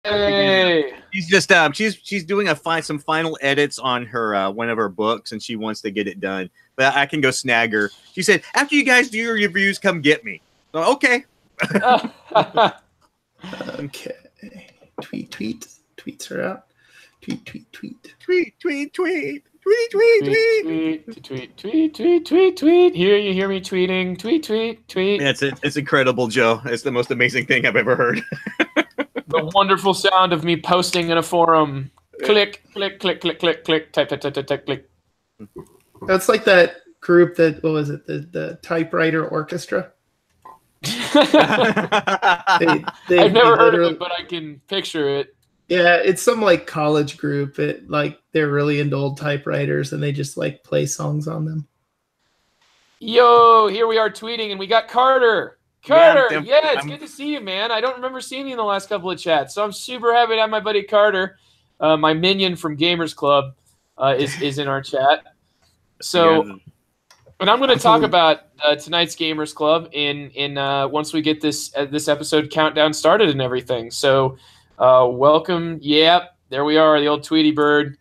Yay! She's just she's doing some final edits on her one of her books, and she wants to get it done. But I can go snag her. She said, "After you guys do your reviews, come get me." So, okay. Okay. Tweets are out. Tweet. Here you hear me tweeting. Tweet. Yeah, it's incredible, Joe. It's the most amazing thing I've ever heard. The wonderful sound of me posting in a forum. Click. Type, click. That's like that group that, what was it? The Typewriter Orchestra. I've never heard of it, but I can picture it. Yeah, it's some like college group. They're really into old typewriters, and they just like play songs on them. Yo, here we are tweeting, and we got Carter. Carter, yeah, it's good to see you, man. I don't remember seeing you in the last couple of chats, so I'm super happy to have my buddy Carter, my minion from Gamers Club, is in our chat. So, and I'm going to talk about tonight's Gamers Club in once we get this episode countdown started and everything. So, welcome. Yep, there we are, the old Tweety Bird.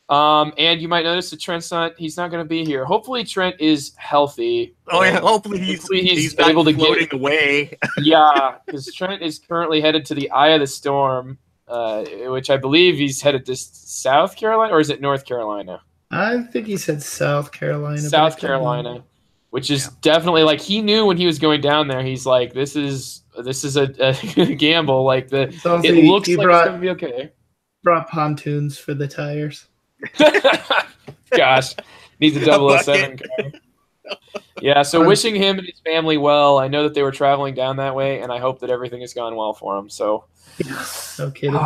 And you might notice that he's not going to be here. Hopefully Trent is healthy. Oh yeah, hopefully he's able to get away. Yeah, because Trent is currently headed to the eye of the storm, which I believe he's headed to South Carolina, or is it North Carolina? I think he said South Carolina. South Carolina, which is definitely like he knew when he was going down there. He's like, this is a gamble. Like it looks like it's going to be okay. Brought pontoons for the tires. Gosh, needs a 007 car. Yeah, so wishing him and his family well. I know that they were traveling down that way, and I hope that everything has gone well for him. So, no kidding.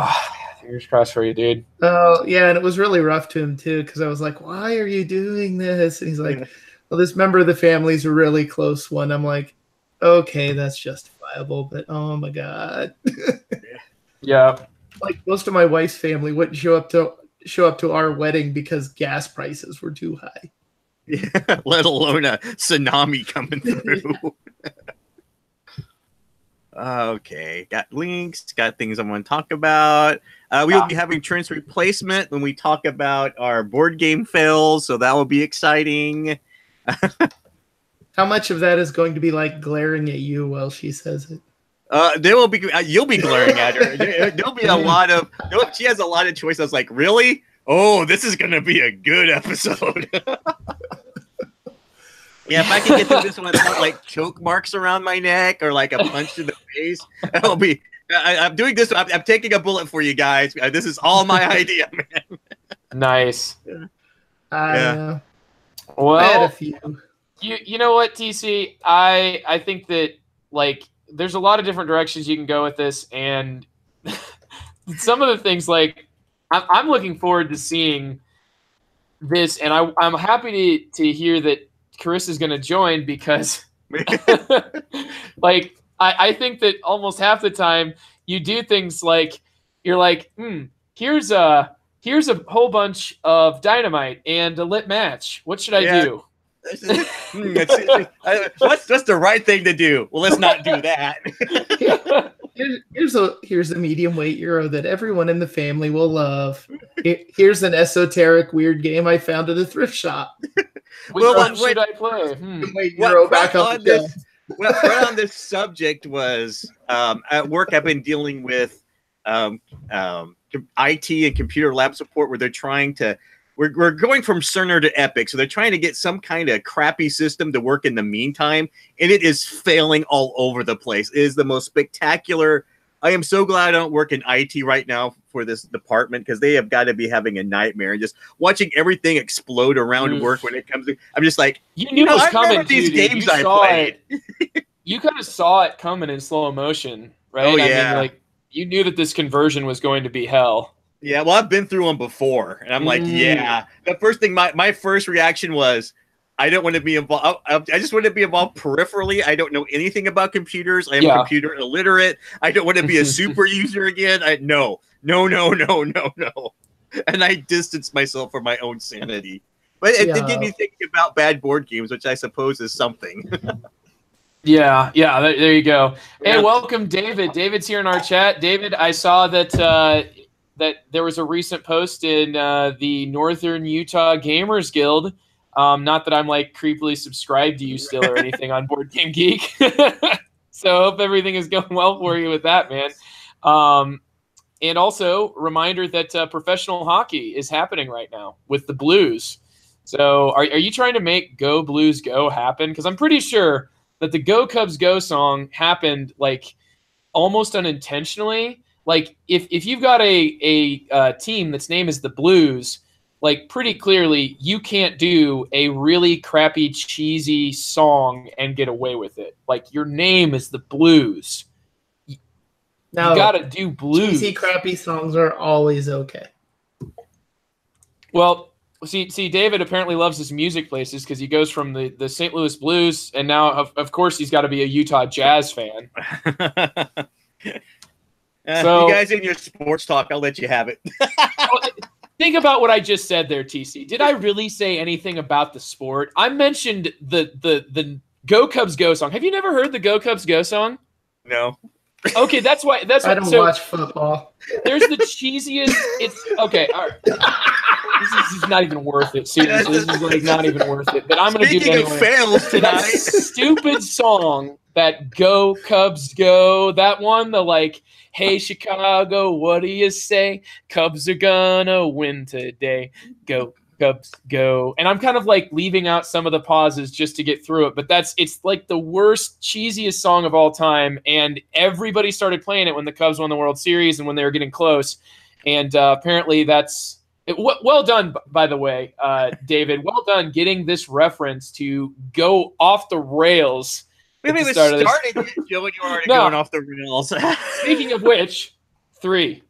Fingers crossed for you, dude. Oh, yeah, and it was really rough to him, too, because I was like, why are you doing this? And he's like, well, this member of the family's a really close one. I'm like, okay, that's justifiable, but oh, my God. Yeah. Like, most of my wife's family wouldn't show up to our wedding because gas prices were too high. Yeah, let alone a tsunami coming through. Okay, got links, got things I want to talk about. We will be having Trent's replacement when we talk about our board game fails, so that will be exciting. How much of that is going to be like glaring at you while she says it? There will be. You'll be glaring at her. There'll be a lot of. She has a lot of choices. Like, really? Oh, this is gonna be a good episode. Yeah, if I can get through this one without like choke marks around my neck or like a punch to the face, that'll be. I'm doing this. I'm taking a bullet for you guys. This is all my idea, man. Nice. Yeah. Well, I had a few. You know what, TC? I think that like there's a lot of different directions you can go with this, and some of the things like I'm looking forward to seeing this, and I'm happy to hear that Carissa's going to join because like I think that almost half the time you do things like you're like, here's a whole bunch of dynamite and a lit match. What should I do? What's the right thing to do? Well, let's not do that. Here's a medium weight euro that everyone in the family will love. Here's an esoteric weird game I found at a thrift shop. Which one should I play? Weight euro back up the right on this subject was at work. I've been dealing with IT and computer lab support where they're trying to. We're going from Cerner to Epic, so they're trying to get some kind of crappy system to work in the meantime, and it is failing all over the place. It is the most spectacular. I am so glad I don't work in IT right now for this department because they have got to be having a nightmare and just watching everything explode around work when it comes to. I'm just like, you knew it was coming. These games I played. You kind of saw it coming in slow motion, right? Oh yeah. I mean, like you knew that this conversion was going to be hell. Yeah, well, I've been through them before, and I'm like, yeah. The first thing, my first reaction was, I don't want to be involved. I just want to be involved peripherally. I don't know anything about computers. I am computer illiterate. I don't want to be a super user again. No. And I distanced myself for my own sanity. But it did me think about bad board games, which I suppose is something. Yeah, there you go. Yeah. Hey, welcome, David. David's here in our chat. David, I saw that that there was a recent post in the Northern Utah Gamers Guild. Not that I'm like creepily subscribed to you still or anything on Board Game Geek. So hope everything is going well for you with that, man. And also, reminder that professional hockey is happening right now with the Blues. So are you trying to make Go Blues Go happen? Because I'm pretty sure that the Go Cubs Go song happened like almost unintentionally. Like if you've got a team that's name is the Blues, like pretty clearly you can't do a really crappy cheesy song and get away with it. Like your name is the Blues. No, you gotta do blues. Cheesy crappy songs are always okay. Well, see, David apparently loves his music places because he goes from the St. Louis Blues, and now, of course, he's got to be a Utah Jazz fan. So, you guys in your sports talk, I'll let you have it. Think about what I just said there, TC. Did I really say anything about the sport? I mentioned the Go Cubs Go song. Have you never heard the Go Cubs Go song? No. Okay, that's why. I don't watch football. There's the cheesiest. It's okay. All right. This is not even worth it. Seriously, this is like not even worth it. But I'm going to do it anyway. Speaking of fails tonight, that stupid song that Go Cubs Go. That one, the like, hey Chicago, what do you say? Cubs are gonna win today. Go Cubs Go. And I'm kind of like leaving out some of the pauses just to get through it. But it's like the worst, cheesiest song of all time. And everybody started playing it when the Cubs won the World Series and when they were getting close. And apparently that's well done, by the way, David. Well done getting this reference to go off the rails. We haven't even started yet, Joe, and you're already going off the rails. Speaking of which, 3,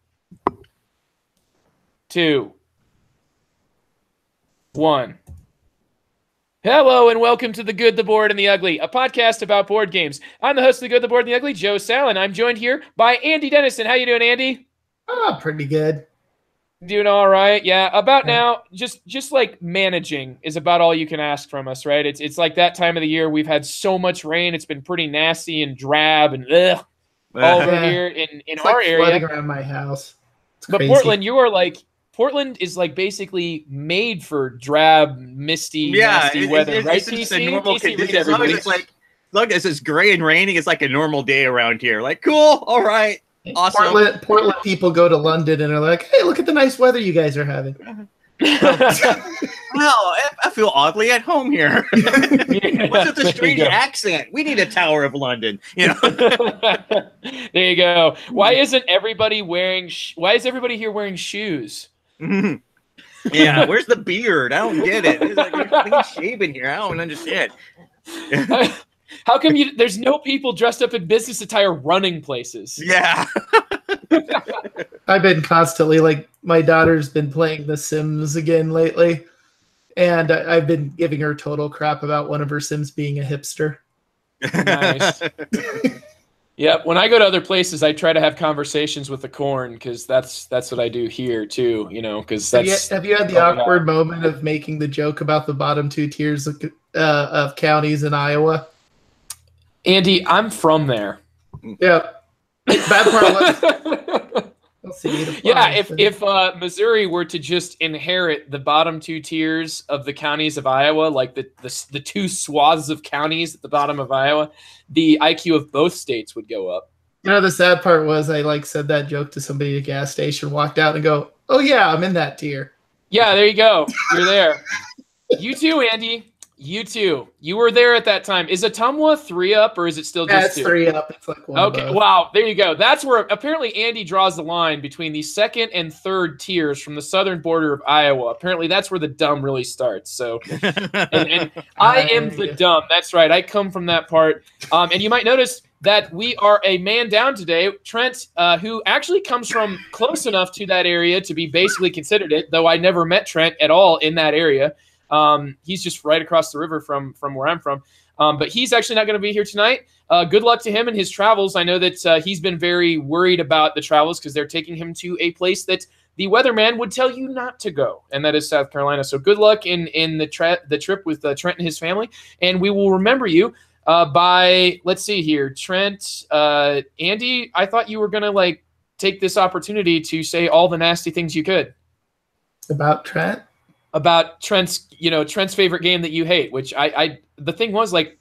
2, 1. Hello and welcome to The Good, the Bored, and the Ugly, a podcast about board games. I'm the host of The Good, the Bored, and the Ugly, Joe Sallin. I'm joined here by Andy Dennison. How you doing, Andy? Oh, pretty good. Doing all right. Yeah, about now, just like managing is about all you can ask from us, right? It's like that time of the year. We've had so much rain. It's been pretty nasty and drab and all over here in our like area. Flooding around my house. It's but crazy. Portland is like basically made for drab, misty, nasty weather, right? It's a normal condition. As long as it's like, look, it's gray and raining. It's like a normal day around here. Like, cool, all right. Awesome. Portland people go to London and are like, hey, look at the nice weather you guys are having. Well, I feel oddly at home here. What's with the strange accent? We need a Tower of London. You know. There you go. Why isn't everybody wearing? Why is everybody here wearing shoes? Yeah, where's the beard? I don't get it. It's like clean shaven here. I don't understand. How come there's no people dressed up in business attire running places? Yeah. I've been constantly, like, my daughter's been playing The Sims again lately, and I've been giving her total crap about one of her Sims being a hipster. Nice. Yep. When I go to other places, I try to have conversations with the corn because that's what I do here too. You know, because that's. Have you had the awkward moment of making the joke about the bottom 2 tiers of counties in Iowa? Andy, I'm from there. Yeah. Bad part was. Yeah, if Missouri were to just inherit the bottom 2 tiers of the counties of Iowa, like the 2 swaths of counties at the bottom of Iowa, the IQ of both states would go up. You know, the sad part was I said that joke to somebody at a gas station, walked out and go, oh yeah, I'm in that tier. Yeah, there you go. You're there. You too, Andy. You too. You were there at that time. Is Atumwa 3 up or is it still just 2? It's 3 up. It's like 1 Okay. Wow. There you go. That's where apparently Andy draws the line between the 2nd and 3rd tiers from the southern border of Iowa. Apparently that's where the dumb really starts. So, and I am the dumb. That's right. I come from that part. And you might notice that we are a man down today. Trent, who actually comes from close enough to that area to be basically considered it, though I never met Trent at all in that area. He's just right across the river from where I'm from. But he's actually not going to be here tonight. Good luck to him in his travels. I know that he's been very worried about the travels because they're taking him to a place that the weatherman would tell you not to go, and that is South Carolina. So good luck in the trip with Trent and his family, and we will remember you by, let's see here, Trent, Andy, I thought you were going to like take this opportunity to say all the nasty things you could. About Trent? About Trent's, Trent's favorite game that you hate, which the thing was like,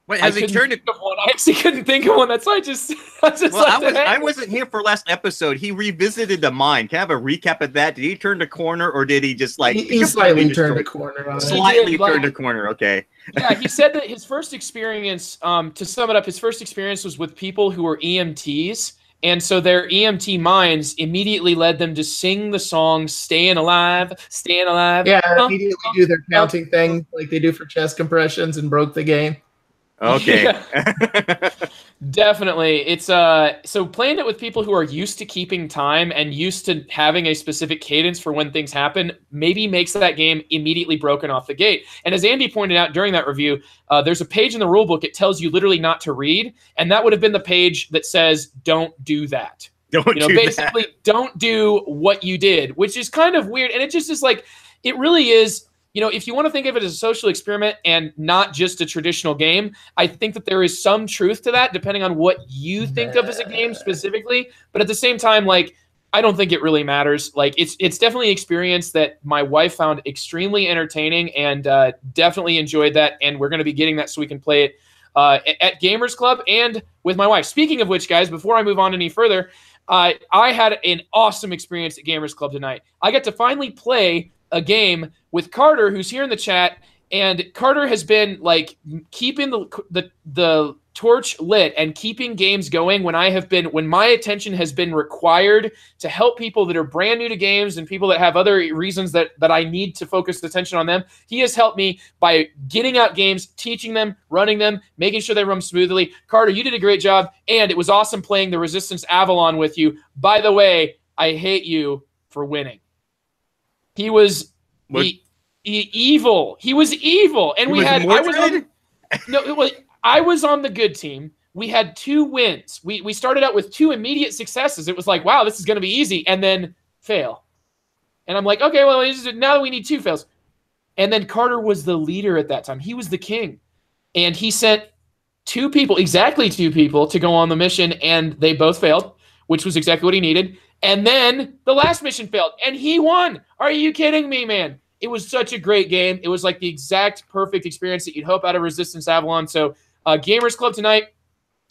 wait, has he turned it? I actually couldn't think of one. That's why I wasn't here for last episode. He revisited the mine. Can I have a recap of that? Did he turn the corner, or did he just like he slightly turned a corner on it? Slightly turned a corner. Okay. Yeah, he said that his first experience, to sum it up, his first experience was with people who were EMTs. And so their EMT minds immediately led them to sing the song "Staying Alive, Staying Alive." Yeah, immediately do their counting thing like they do for chest compressions and broke the game. Okay. Yeah. Definitely. It's so playing it with people who are used to keeping time and used to having a specific cadence for when things happen maybe makes that game immediately broken off the gate. And as Andy pointed out during that review, there's a page in the rule book. It tells you literally not to read, and that would have been the page that says "Don't do that." Basically, don't do what you did, which is kind of weird. And it just is like, it really is. If you want to think of it as a social experiment and not just a traditional game, I think that there is some truth to that, depending on what you think of as a game specifically. But at the same time, like, I don't think it really matters. Like, it's definitely an experience that my wife found extremely entertaining and definitely enjoyed that. And we're going to be getting that so we can play it at Gamers Club and with my wife. Speaking of which, guys, before I move on any further, I had an awesome experience at Gamers Club tonight. I got to finally play a game with Carter, who's here in the chat, and Carter has been like keeping the torch lit and keeping games going when my attention has been required to help people that are brand new to games and people that have other reasons that I need to focus attention on them. He has helped me by getting out games, teaching them, running them, making sure they run smoothly. Carter, you did a great job, and it was awesome playing the Resistance Avalon with you. By the way, I hate you for winning. He was evil. He was evil, and I was on the good team. We had 2 wins. We started out with 2 immediate successes. It was like, wow, this is going to be easy, and then fail. And I'm like, okay, well, now we need 2 fails. And then Carter was the leader at that time. He was the king, and he sent 2 people, exactly 2 people, to go on the mission, and they both failed, which was exactly what he needed. And then the last mission failed, and he won. Are you kidding me, man? It was such a great game. It was like the exact perfect experience that you'd hope out of Resistance Avalon. So Gamers Club tonight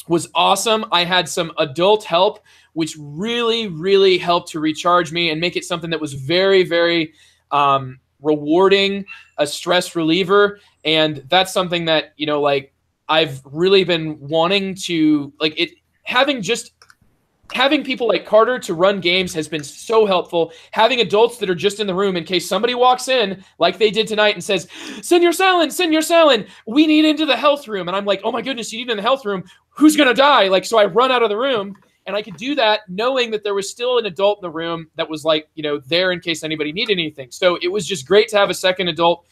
was awesome. I had some adult help, which really, really helped to recharge me and make it something that was very, very rewarding, a stress reliever. And that's something that, I've really been wanting to, having people like Carter to run games has been so helpful. Having adults that are just in the room in case somebody walks in like they did tonight and says, Senor Salen, we need into the health room. And I'm like, oh my goodness, you need in the health room. Who's going to die? So I run out of the room, and I could do that knowing that there was still an adult in the room that was there in case anybody needed anything. So it was just great to have a second adult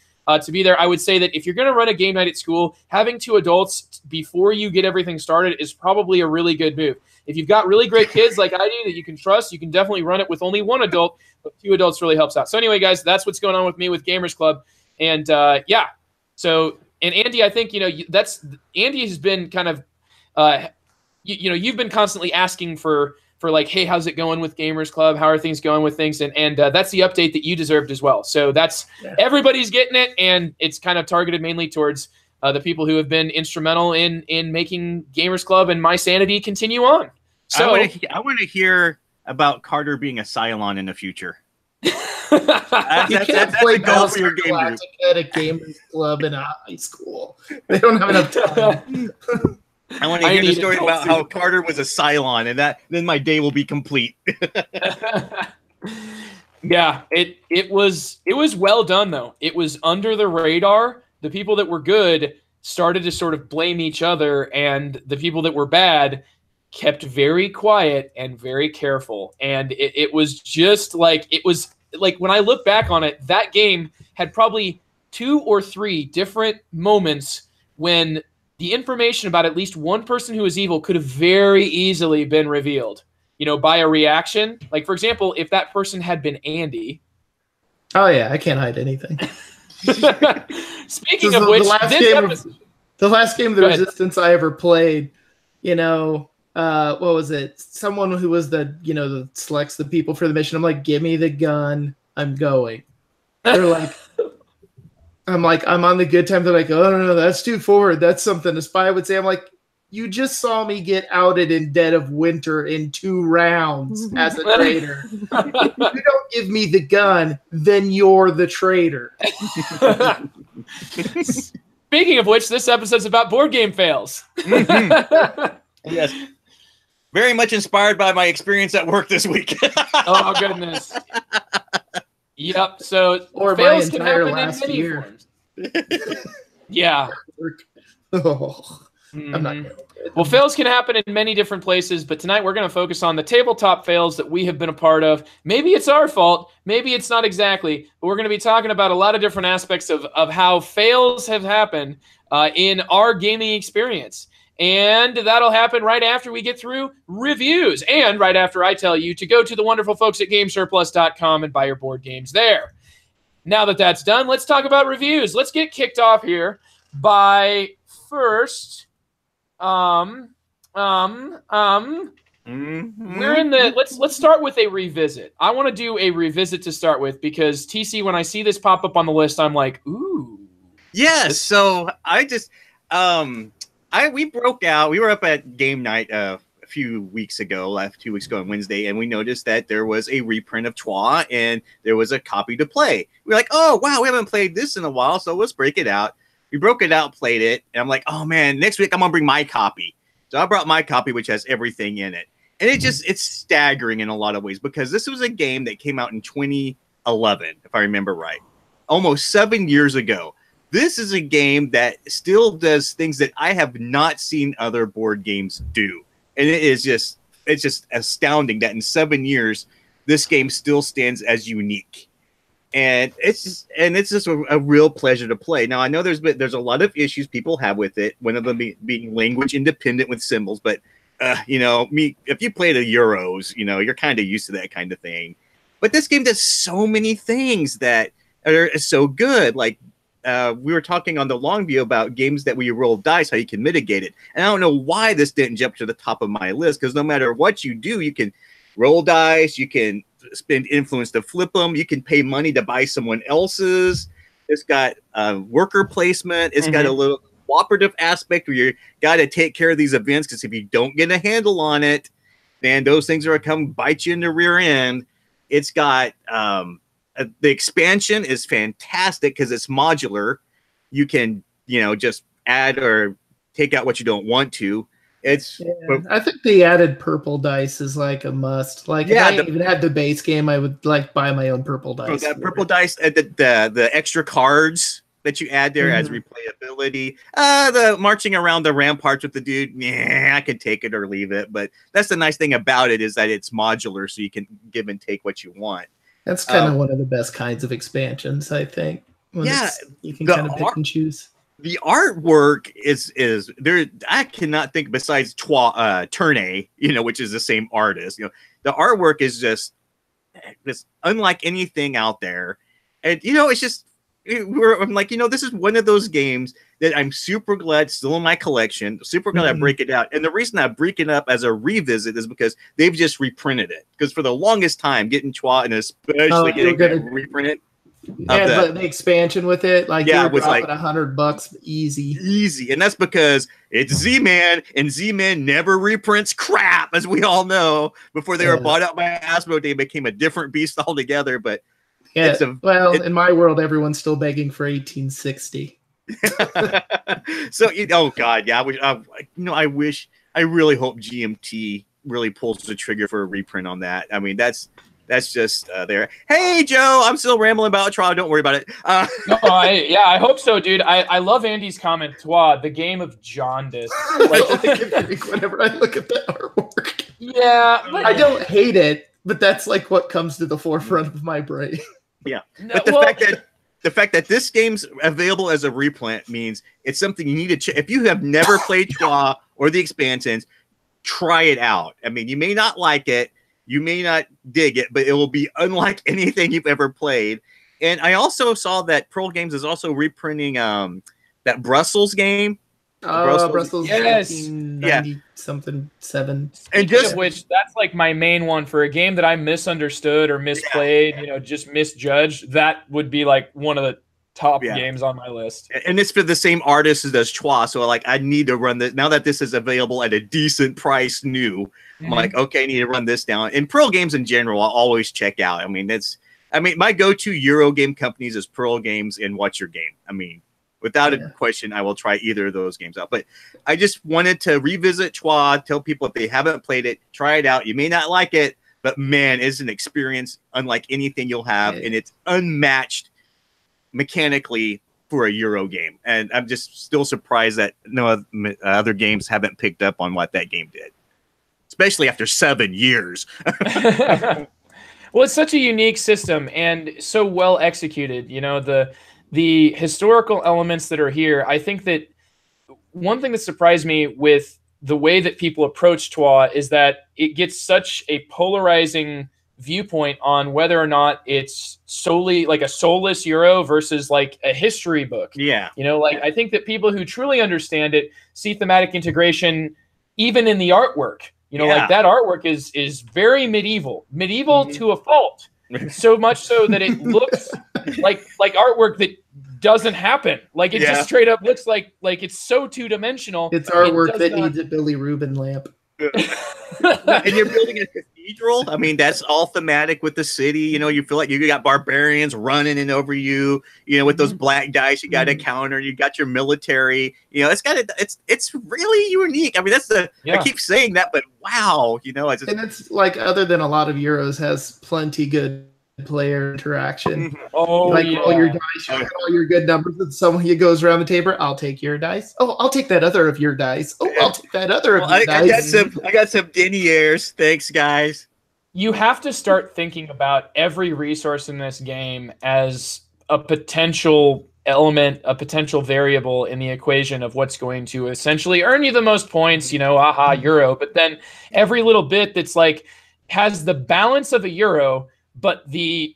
to be there. I would say that if you're going to run a game night at school, having 2 adults before you get everything started is probably a really good move. If you've got really great kids like I do that you can trust, you can definitely run it with only 1 adult, but 2 adults really helps out. So anyway, guys, that's what's going on with me with Gamers Club. And so, and Andy, I think, Andy has been kind of, you've been constantly asking for like, hey, how's it going with Gamers Club? How are things going with things? And that's the update that you deserved as well. So everybody's getting it, and it's kind of targeted mainly towards the people who have been instrumental in making Gamers Club and my sanity continue on. So I want to hear about Carter being a Cylon in the future. You can't play goal for your game at a Gamers Club in a high school. They don't have enough time. I want to hear the story about how Carter was a Cylon, and then my day will be complete. Yeah, it was well done though. It was under the radar. The people that were good started to sort of blame each other, and the people that were bad kept very quiet and very careful. And it was just like, when I look back on it, that game had probably 2 or 3 different moments when the information about at least one person who was evil could have very easily been revealed, by a reaction. Like, for example, if that person had been Andy. Oh, yeah, I can't hide anything. Speaking of which, The last game of the Resistance I ever played, what was it? Someone who was that selects the people for the mission. I'm like, give me the gun. I'm going. They're like, I'm on the good time. They're like, oh, no, that's too forward. That's something a spy would say. I'm like, you just saw me get outed in Dead of Winter in 2 rounds as a traitor. If you don't give me the gun, then you're the traitor. Speaking of which, this episode's about board game fails. Yes. Very much inspired by my experience at work this week. Oh, goodness. Yep. So or fails my can entire happen last in many year. forms. Yeah. Oh, I'm not. Well, fails can happen in many different places, but tonight we're going to focus on the tabletop fails that we have been a part of. Maybe it's our fault. Maybe it's not exactly. But we're going to be talking about a lot of different aspects of how fails have happened in our gaming experience. And that'll happen right after we get through reviews and right after I tell you to go to the wonderful folks at GameSurplus.com and buy your board games there. Now that that's done, let's talk about reviews. Let's get kicked off here by first... we're in the let's start with a revisit. I want to do a revisit to start with because TC, when I see this pop up on the list, I'm like, ooh. Yes. So I just we broke out. We were up at game night a few weeks ago, 2 weeks ago on Wednesday, and we noticed that there was a reprint of Twa and there was a copy to play. We were like, oh wow, we haven't played this in a while, so let's break it out. We broke it out, played it, and I'm like, oh man, next week I'm gonna bring my copy. So I brought my copy, which has everything in it. And it's staggering in a lot of ways because this was a game that came out in 2011, if I remember right. Almost 7 years ago. This is a game that still does things that I have not seen other board games do. And it's just astounding that in 7 years, this game still stands as unique. And it's just a real pleasure to play. Now I know there's a lot of issues people have with it. One of them being language independent with symbols, but if you play the Euros, you're kind of used to that kind of thing. But this game does so many things that are so good. Like we were talking on the long view about games that we roll dice, how you can mitigate it. And I don't know why this didn't jump to the top of my list because no matter what you do, you can roll dice, you can spend influence to flip them. You can pay money to buy someone else's. It's got worker placement. It's got a little cooperative aspect where you got to take care of these events because if you don't get a handle on it, then those things are going to come bite you in the rear end. It's got the expansion is fantastic because it's modular. You can just add or take out what you don't want to. I think the added purple dice is like a must. Like if I even had the base game, I would buy my own purple dice. That purple dice, the extra cards that you add there as replayability. The marching around the ramparts with the dude, I can take it or leave it. But that's the nice thing about it is that it's modular, so you can give and take what you want. That's kind of one of the best kinds of expansions, I think. You can kind of pick and choose. The artwork is there. I cannot think besides Tournay, which is the same artist. The artwork is just unlike anything out there, and it's just I'm like, this is one of those games that I'm super glad still in my collection. Super glad I break it out, and the reason I break it up as a revisit is because they've just reprinted it. Because for the longest time, getting Twa and especially getting that reprinted. But the expansion with it, it was like $100 easy, and that's because it's Z-Man, and Z-Man never reprints crap, as we all know. Before they were bought out by Hasbro, they became a different beast altogether. But in my world, everyone's still begging for 1860. So, oh god, yeah, I really hope GMT really pulls the trigger for a reprint on that. I mean, that's just there. Hey, Joe, I'm still rambling about Twa. Don't worry about it. I hope so, dude. I love Andy's comment. Twa, the game of jaundice. Whenever I look at that artwork. Yeah. I don't hate it, but that's what comes to the forefront of my brain. Yeah. But the fact that this game's available as a reprint means it's something you need to check. If you have never played Twa or the expansions, try it out. I mean, you may not like it. You may not dig it, but it will be unlike anything you've ever played. And I also saw that Pearl Games is also reprinting that Brussels game. Brussels, yes, 1990 something 7. And just which, that's like my main one for a game that I misunderstood or misplayed, just misjudged. That would be like one of the top games on my list. And it's for the same artist as Chua, so like I need to run this now that this is available at a decent price new. I'm like, okay, I need to run this down. And Pearl games in general, I'll always check out. I mean, my go-to Euro game companies is Pearl Games and What's Your Game. I mean, without a question, I will try either of those games out. But I just wanted to revisit Chua, tell people if they haven't played it, try it out. You may not like it, but man, it's an experience unlike anything you'll have, and it's unmatched mechanically for a Euro game. And I'm just still surprised that no other games haven't picked up on what that game did, especially after 7 years. Well, it's such a unique system and so well executed. The historical elements that are here, I think that one thing that surprised me with the way that people approach Troyes is that it gets such a polarizing viewpoint on whether or not it's solely like a soulless Euro versus like a history book. Yeah. I think that people who truly understand it see thematic integration even in the artwork. Like that artwork is very medieval to a fault. So much so that it looks like artwork that doesn't happen. Like it just straight up looks like it's so two-dimensional. It's artwork that needs a Billy Rubin lamp. And you're building a cathedral. I mean, that's all thematic with the city. You feel like you got barbarians running in over you. With those black dice, you got a counter. You got your military. It's really unique. I mean, I keep saying that, but wow, and it's like other than a lot of Euros has plenty good player interaction. Roll your dice, you get all your good numbers, and someone goes around the table. I'll take your dice. Oh, I'll take that other of your dice. Oh, I'll take that other of your dice. I got some deniers. Thanks, guys. You have to start thinking about every resource in this game as a potential element, a potential variable in the equation of what's going to essentially earn you the most points. Euro. But then every little bit that's like has the balance of a Euro, but the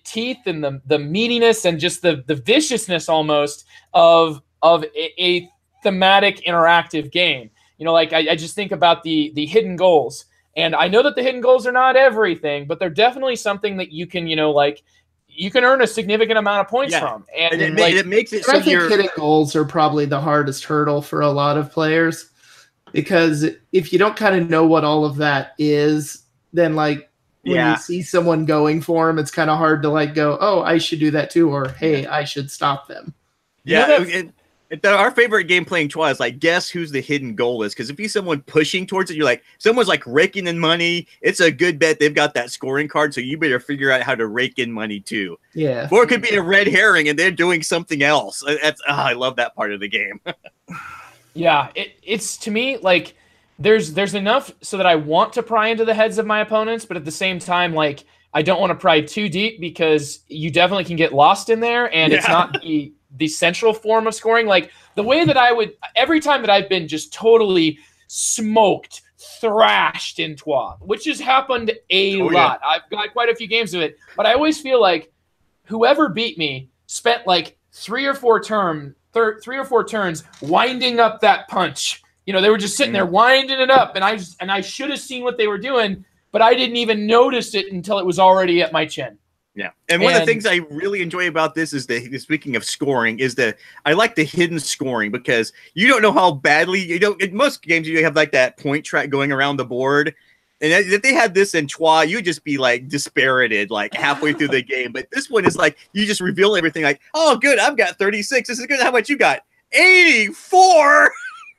teeth and the meatiness and just the viciousness almost of a thematic interactive game. I just think about the hidden goals. And I know that the hidden goals are not everything, but they're definitely something that you can, you can earn a significant amount of points from. And it makes it so I think hidden goals are probably the hardest hurdle for a lot of players, because if you don't kind of know what all of that is, then when you see someone going for them, it's kind of hard to go, oh, I should do that too, or hey, I should stop them. Yeah, our favorite game playing Troyes is like, guess who's the hidden goal is, because if you see someone pushing towards it, you're like, someone's like raking in money. It's a good bet they've got that scoring card, so you better figure out how to rake in money too. Yeah, or it could be a red herring and they're doing something else. I love that part of the game. Yeah, it's to me like. There's enough so that I want to pry into the heads of my opponents, but at the same time, I don't want to pry too deep because you definitely can get lost in there, and it's not the central form of scoring. Like the way that I would every time that I've been just totally smoked, thrashed in Troyes, which has happened a lot. I've got quite a few games of it, but I always feel like whoever beat me spent three or four turns winding up that punch. They were just sitting there winding it up, and I should have seen what they were doing, but I didn't even notice it until it was already at my chin. Yeah, and one of the things I really enjoy about this is speaking of scoring, I like the hidden scoring, because you don't know how badly in most games you have that point track going around the board, and if they had this in Troyes, you'd just be dispirited halfway through the game. But this one is you just reveal everything. Oh, good, I've got 36. This is good. How much you got? 84.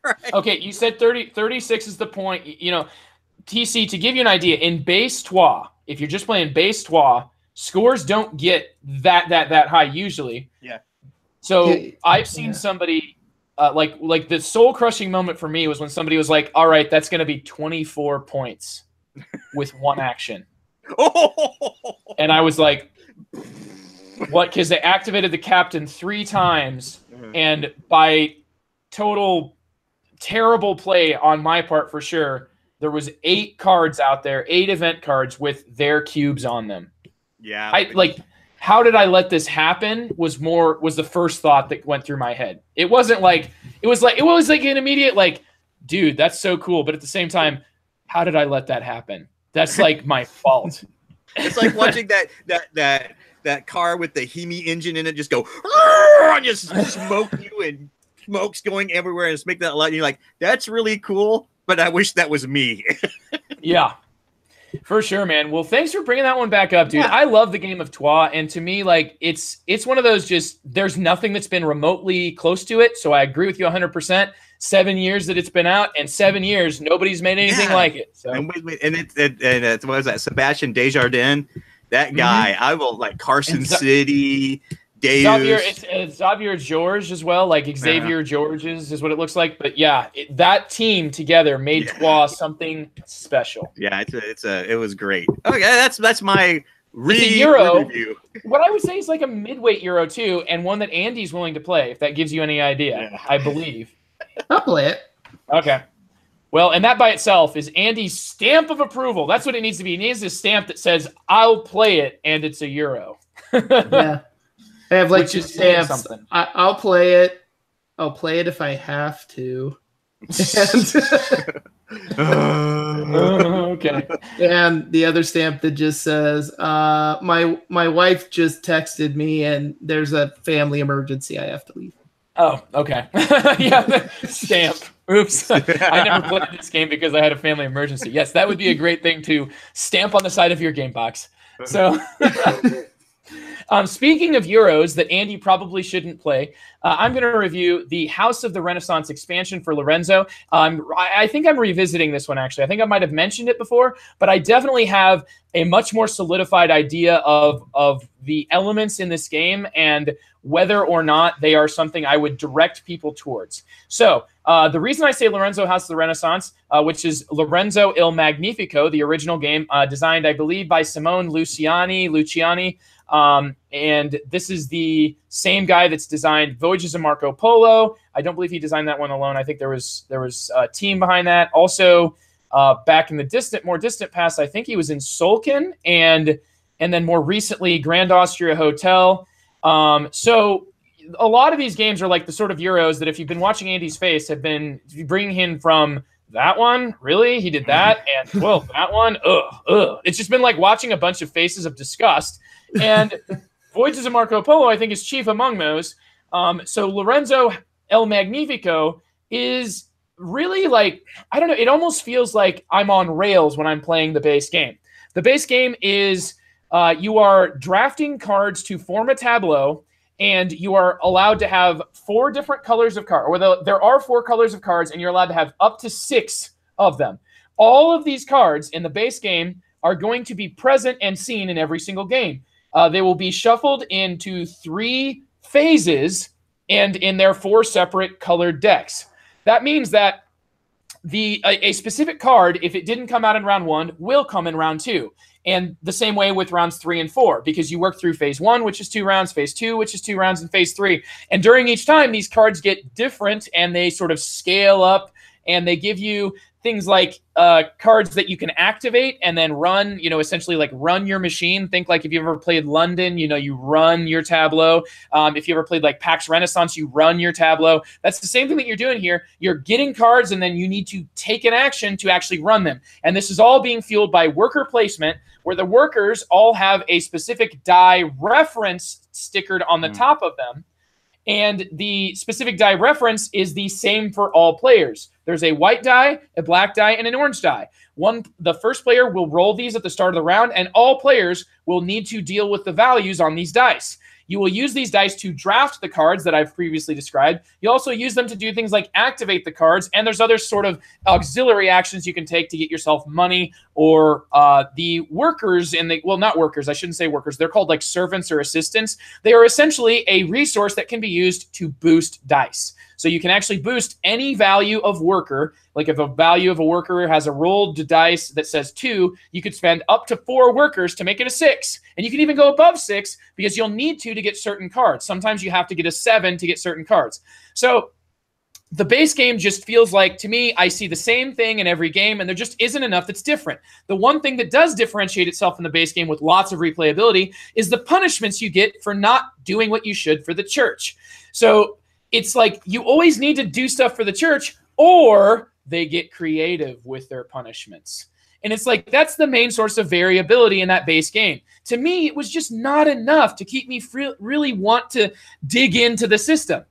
Right. Okay, you said 36 is the point. TC, to give you an idea, in base Troyes, if you're just playing base Troyes, scores don't get that high usually. Yeah. So I've seen somebody like the soul crushing moment for me was when somebody was like, "All right, that's going to be 24 points with one action," and I was like, "What?" Because they activated the captain 3 times, and by total terrible play on my part for sure, there was 8 cards out there, 8 event cards with their cubes on them. Yeah. how did I let this happen was the first thought that went through my head. It wasn't like, it was like an immediate, like, dude, that's so cool. But at the same time, how did I let that happen? That's like my fault. It's like watching that car with the Hemi engine in it just go, and just smoke you, and smoke's going everywhere, and it's making that loud. And you're like, that's really cool, but I wish that was me. Yeah, for sure, man. Well, thanks for bringing that one back up, dude. Yeah. I love the game of Trois, and to me, like, it's one of those, just, there's nothing that's been remotely close to it. So I agree with you 100%. 7 years that it's been out, and 7 years nobody's made anything like it. So. And it's what was that? Sebastian Desjardins, that guy. I will like Carson City, Deus. Xavier George as well, like Xavier George's is what it looks like. But yeah, that team together made Trois something special. Yeah, it was great. Okay, that's my Euro review. What I would say is like a midweight Euro too, and one that Andy's willing to play, if that gives you any idea. I believe. I'll play it. Okay. Well, and that by itself is Andy's stamp of approval. That's what it needs to be. It needs a stamp that says, I'll play it, and it's a Euro. Yeah. I have like two stamps. I'll play it. I'll play it if I have to. Okay. And the other stamp that just says, my wife just texted me, and there's a family emergency. I have to leave. Oh, okay. Yeah, stamp. Oops. I never played this game because I had a family emergency. Yes, that would be a great thing to stamp on the side of your game box. So, speaking of Euros that Andy probably shouldn't play, I'm going to review the House of the Renaissance expansion for Lorenzo. I think I'm revisiting this one, actually. I think I might have mentioned it before, but I definitely have a much more solidified idea of the elements in this game and whether or not they are something I would direct people towards. So the reason I say Lorenzo House of the Renaissance, which is Lorenzo Il Magnifico, the original game, designed, I believe, by Simone Luciani. And this is the same guy that's designed Voyages of Marco Polo. I don't believe he designed that one alone. I think there was a team behind that. Also, back in the more distant past, I think he was in Solkin, and then more recently, Grand Austria Hotel. So a lot of these games are like the sort of Euros that, if you've been watching Andy's face, have been bringing him from that one. Really? He did that? And, well, that one? Ugh. It's just been like watching a bunch of faces of disgust. And Voyages of Marco Polo, I think, is chief among those. So Lorenzo El Magnifico is really like, I don't know, it almost feels like I'm on rails when I'm playing the base game. The base game is you are drafting cards to form a tableau, and you are allowed to have 4 different colors of cards. Or there are 4 colors of cards, and you're allowed to have up to 6 of them. All of these cards in the base game are going to be present and seen in every single game. They will be shuffled into 3 phases and in their 4 separate colored decks. That means that a specific card, if it didn't come out in round 1, will come in round 2. And the same way with rounds 3 and 4, because you work through phase 1, which is 2 rounds, phase 2, which is 2 rounds, and phase 3. And during each time, these cards get different, and they sort of scale up, and they give you things like cards that you can activate and then run, essentially like run your machine. Think like if you ever played London, you run your tableau. If you ever played like PAX Renaissance, you run your tableau. That's the same thing that you're doing here. You're getting cards, and then you need to take an action to actually run them. And this is all being fueled by worker placement, where the workers all have a specific die reference stickered on the top of them. And the specific die reference is the same for all players. There's a white die, a black die, and an orange die. The first player will roll these at the start of the round, and all players will need to deal with the values on these dice. You will use these dice to draft the cards that I've previously described. You also use them to do things like activate the cards, and there's other sort of auxiliary actions you can take to get yourself money, or the workers well, not workers, I shouldn't say workers. They're called like servants or assistants. They are essentially a resource that can be used to boost dice. So you can actually boost any value of worker. Like if a value of a worker has a rolled dice that says 2, you could spend up to 4 workers to make it a 6. And you can even go above 6 because you'll need to get certain cards. Sometimes you have to get a 7 to get certain cards. So the base game just feels like, to me, I see the same thing in every game, and there just isn't enough that's different. The one thing that does differentiate itself in the base game with lots of replayability is the punishments you get for not doing what you should for the church. So it's like you always need to do stuff for the church, or they get creative with their punishments. And it's like, that's the main source of variability in that base game. To me, it was just not enough to keep me really want to dig into the system.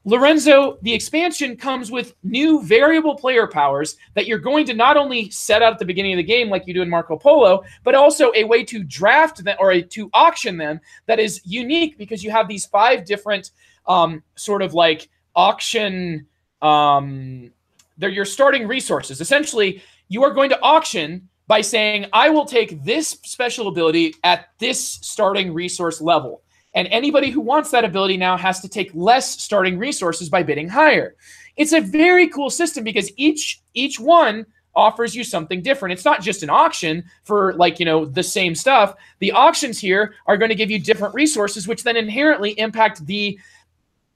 Lorenzo, the expansion comes with new variable player powers that you're going to not only set out at the beginning of the game like you do in Marco Polo, but also a way to draft them or to auction them that is unique, because you have these 5 different sort of like auction, they're your starting resources. Essentially, you are going to auction by saying, I will take this special ability at this starting resource level. And anybody who wants that ability now has to take less starting resources by bidding higher. It's a very cool system because each one offers you something different. It's not just an auction for, like, you know, the same stuff. The auctions here are going to give you different resources, which then inherently impact the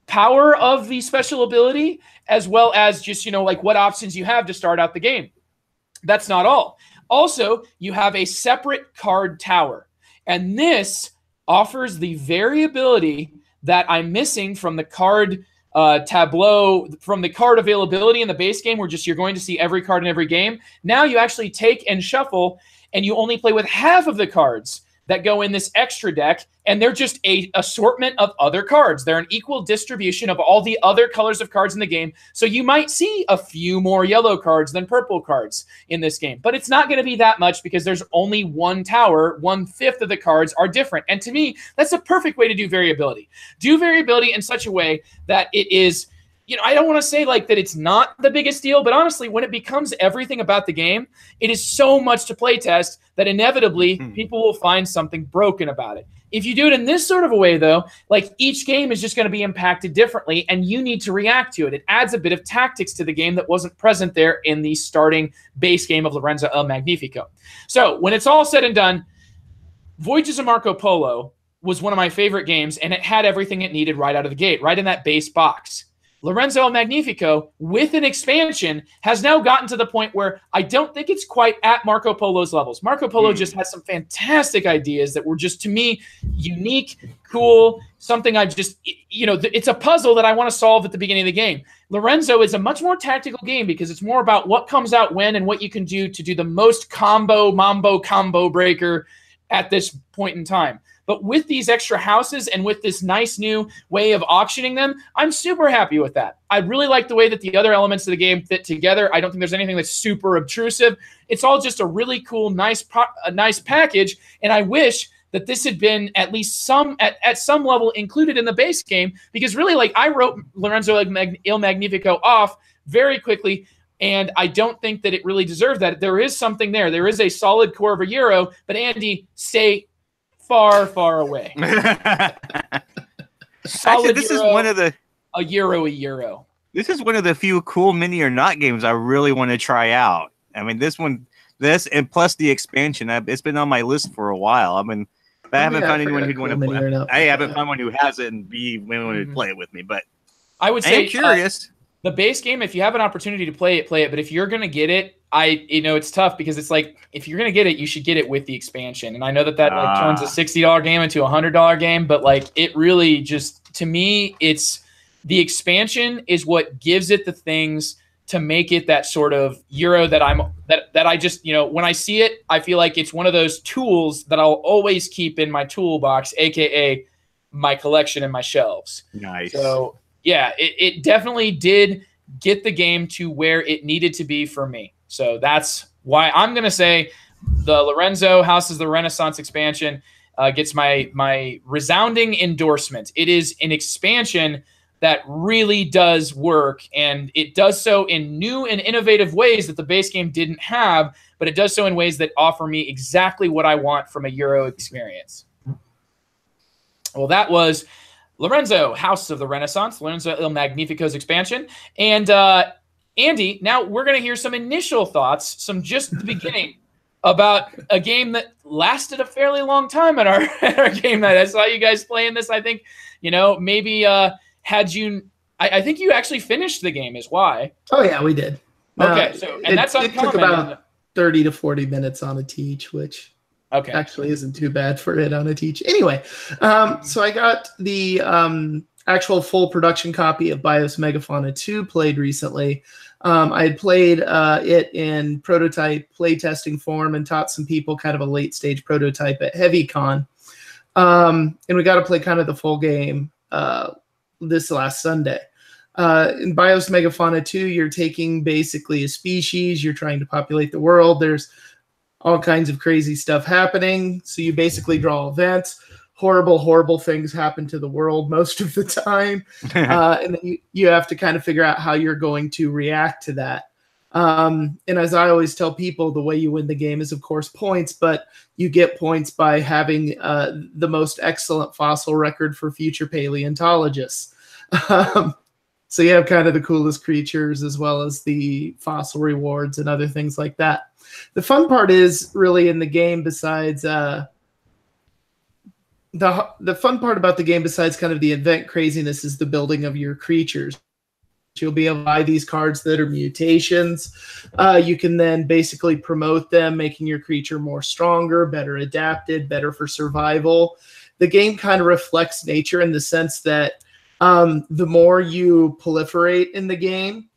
power of the special ability, as well as just, you know, like what options you have to start out the game. That's not all. Also, you have a separate card tower, and this offers the variability that I'm missing from the card tableau, from the card availability in the base game, where just you're going to see every card in every game. Now you actually take and shuffle, and you only play with half of the cards that go in this extra deck, and they're just a assortment of other cards. They're an equal distribution of all the other colors of cards in the game. So you might see a few more yellow cards than purple cards in this game, but it's not going to be that much because there's only one tower. 1/5 of the cards are different. And to me, that's a perfect way to do variability. Do variability in such a way that it is, you know, I don't want to say like that it's not the biggest deal, but honestly, when it becomes everything about the game, it is so much to play test that inevitably people will find something broken about it. If you do it in this sort of a way, though, like each game is just going to be impacted differently, and you need to react to it. It adds a bit of tactics to the game that wasn't present there in the starting base game of Lorenzo El Magnifico. So when it's all said and done, Voyages of Marco Polo was one of my favorite games, and it had everything it needed right out of the gate, right in that base box. Lorenzo El Magnifico, with an expansion, has now gotten to the point where I don't think it's quite at Marco Polo's levels. Marco Polo just has some fantastic ideas that were just, to me, unique, cool, something I just, you know, it's a puzzle that I want to solve at the beginning of the game. Lorenzo is a much more tactical game because it's more about what comes out when and what you can do to do the most mambo combo breaker at this point in time. But with these extra houses and with this nice new way of auctioning them, I'm super happy with that. I really like the way that the other elements of the game fit together. I don't think there's anything that's super obtrusive. It's all just a really cool, nice package. And I wish that this had been at least at some level included in the base game, because really, like, I wrote Lorenzo El Magnifico off very quickly, and I don't think that it really deserved that. There is something there. There is a solid core of a Euro, but Andy, stay far, far away. Actually, this is one of the a Euro. This is one of the few cool mini or not games I really want to try out. I mean, this and plus the expansion. It's been on my list for a while. I haven't found anyone who'd want to play. I haven't found one who has it and be willing to play it with me. But I would say, I'm curious. The base game, if you have an opportunity to play it, play it. But if you're going to get it, it's tough, because it's like, if you're going to get it, you should get it with the expansion. And I know that like turns a $60 game into a $100 game, but like, it really just, to me, it's the expansion is what gives it the things to make it that sort of Euro that I just, you know, when I see it, I feel like it's one of those tools that I'll always keep in my toolbox, aka my collection and my shelves. Nice. So yeah, it definitely did get the game to where it needed to be for me. So that's why I'm going to say the Lorenzo Houses of the Renaissance expansion gets my resounding endorsement. It is an expansion that really does work, and it does so in new and innovative ways that the base game didn't have, but it does so in ways that offer me exactly what I want from a Euro experience. Well, that was Lorenzo, House of the Renaissance, Lorenzo El Magnifico's expansion. And Andy, now we're going to hear some initial thoughts, some just the beginning, about a game that lasted a fairly long time at our game night. I saw you guys playing this. I think, you know, maybe had you, I think you actually finished the game is why. Oh yeah, we did. Okay, that's uncommon. It took about 30 to 40 minutes on a teach, which actually isn't too bad for it on a teach. Anyway, so I got the actual full production copy of BIOS Megafauna 2 played recently. I had played it in prototype playtesting form and taught some people kind of a late stage prototype at HeavyCon. And we got to play kind of the full game this last Sunday. In BIOS Megafauna 2, you're taking basically a species, you're trying to populate the world. There's all kinds of crazy stuff happening. So you basically draw events. Horrible things happen to the world most of the time. And then you have to kind of figure out how you're going to react to that. And as I always tell people, the way you win the game is, of course, points, but you get points by having the most excellent fossil record for future paleontologists. So you have kind of the coolest creatures as well as the fossil rewards and other things like that. The fun part is really in the game besides the fun part about the game besides kind of the event craziness is the building of your creatures. You'll be able to buy these cards that are mutations. You can then basically promote them, making your creature more stronger, better adapted, better for survival. The game kind of reflects nature in the sense that the more you proliferate in the game,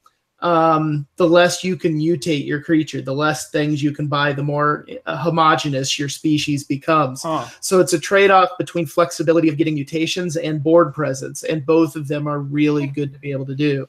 the less you can mutate your creature, the less things you can buy, the more homogenous your species becomes. So it's a trade-off between flexibility of getting mutations and board presence, and both of them are really good to be able to do.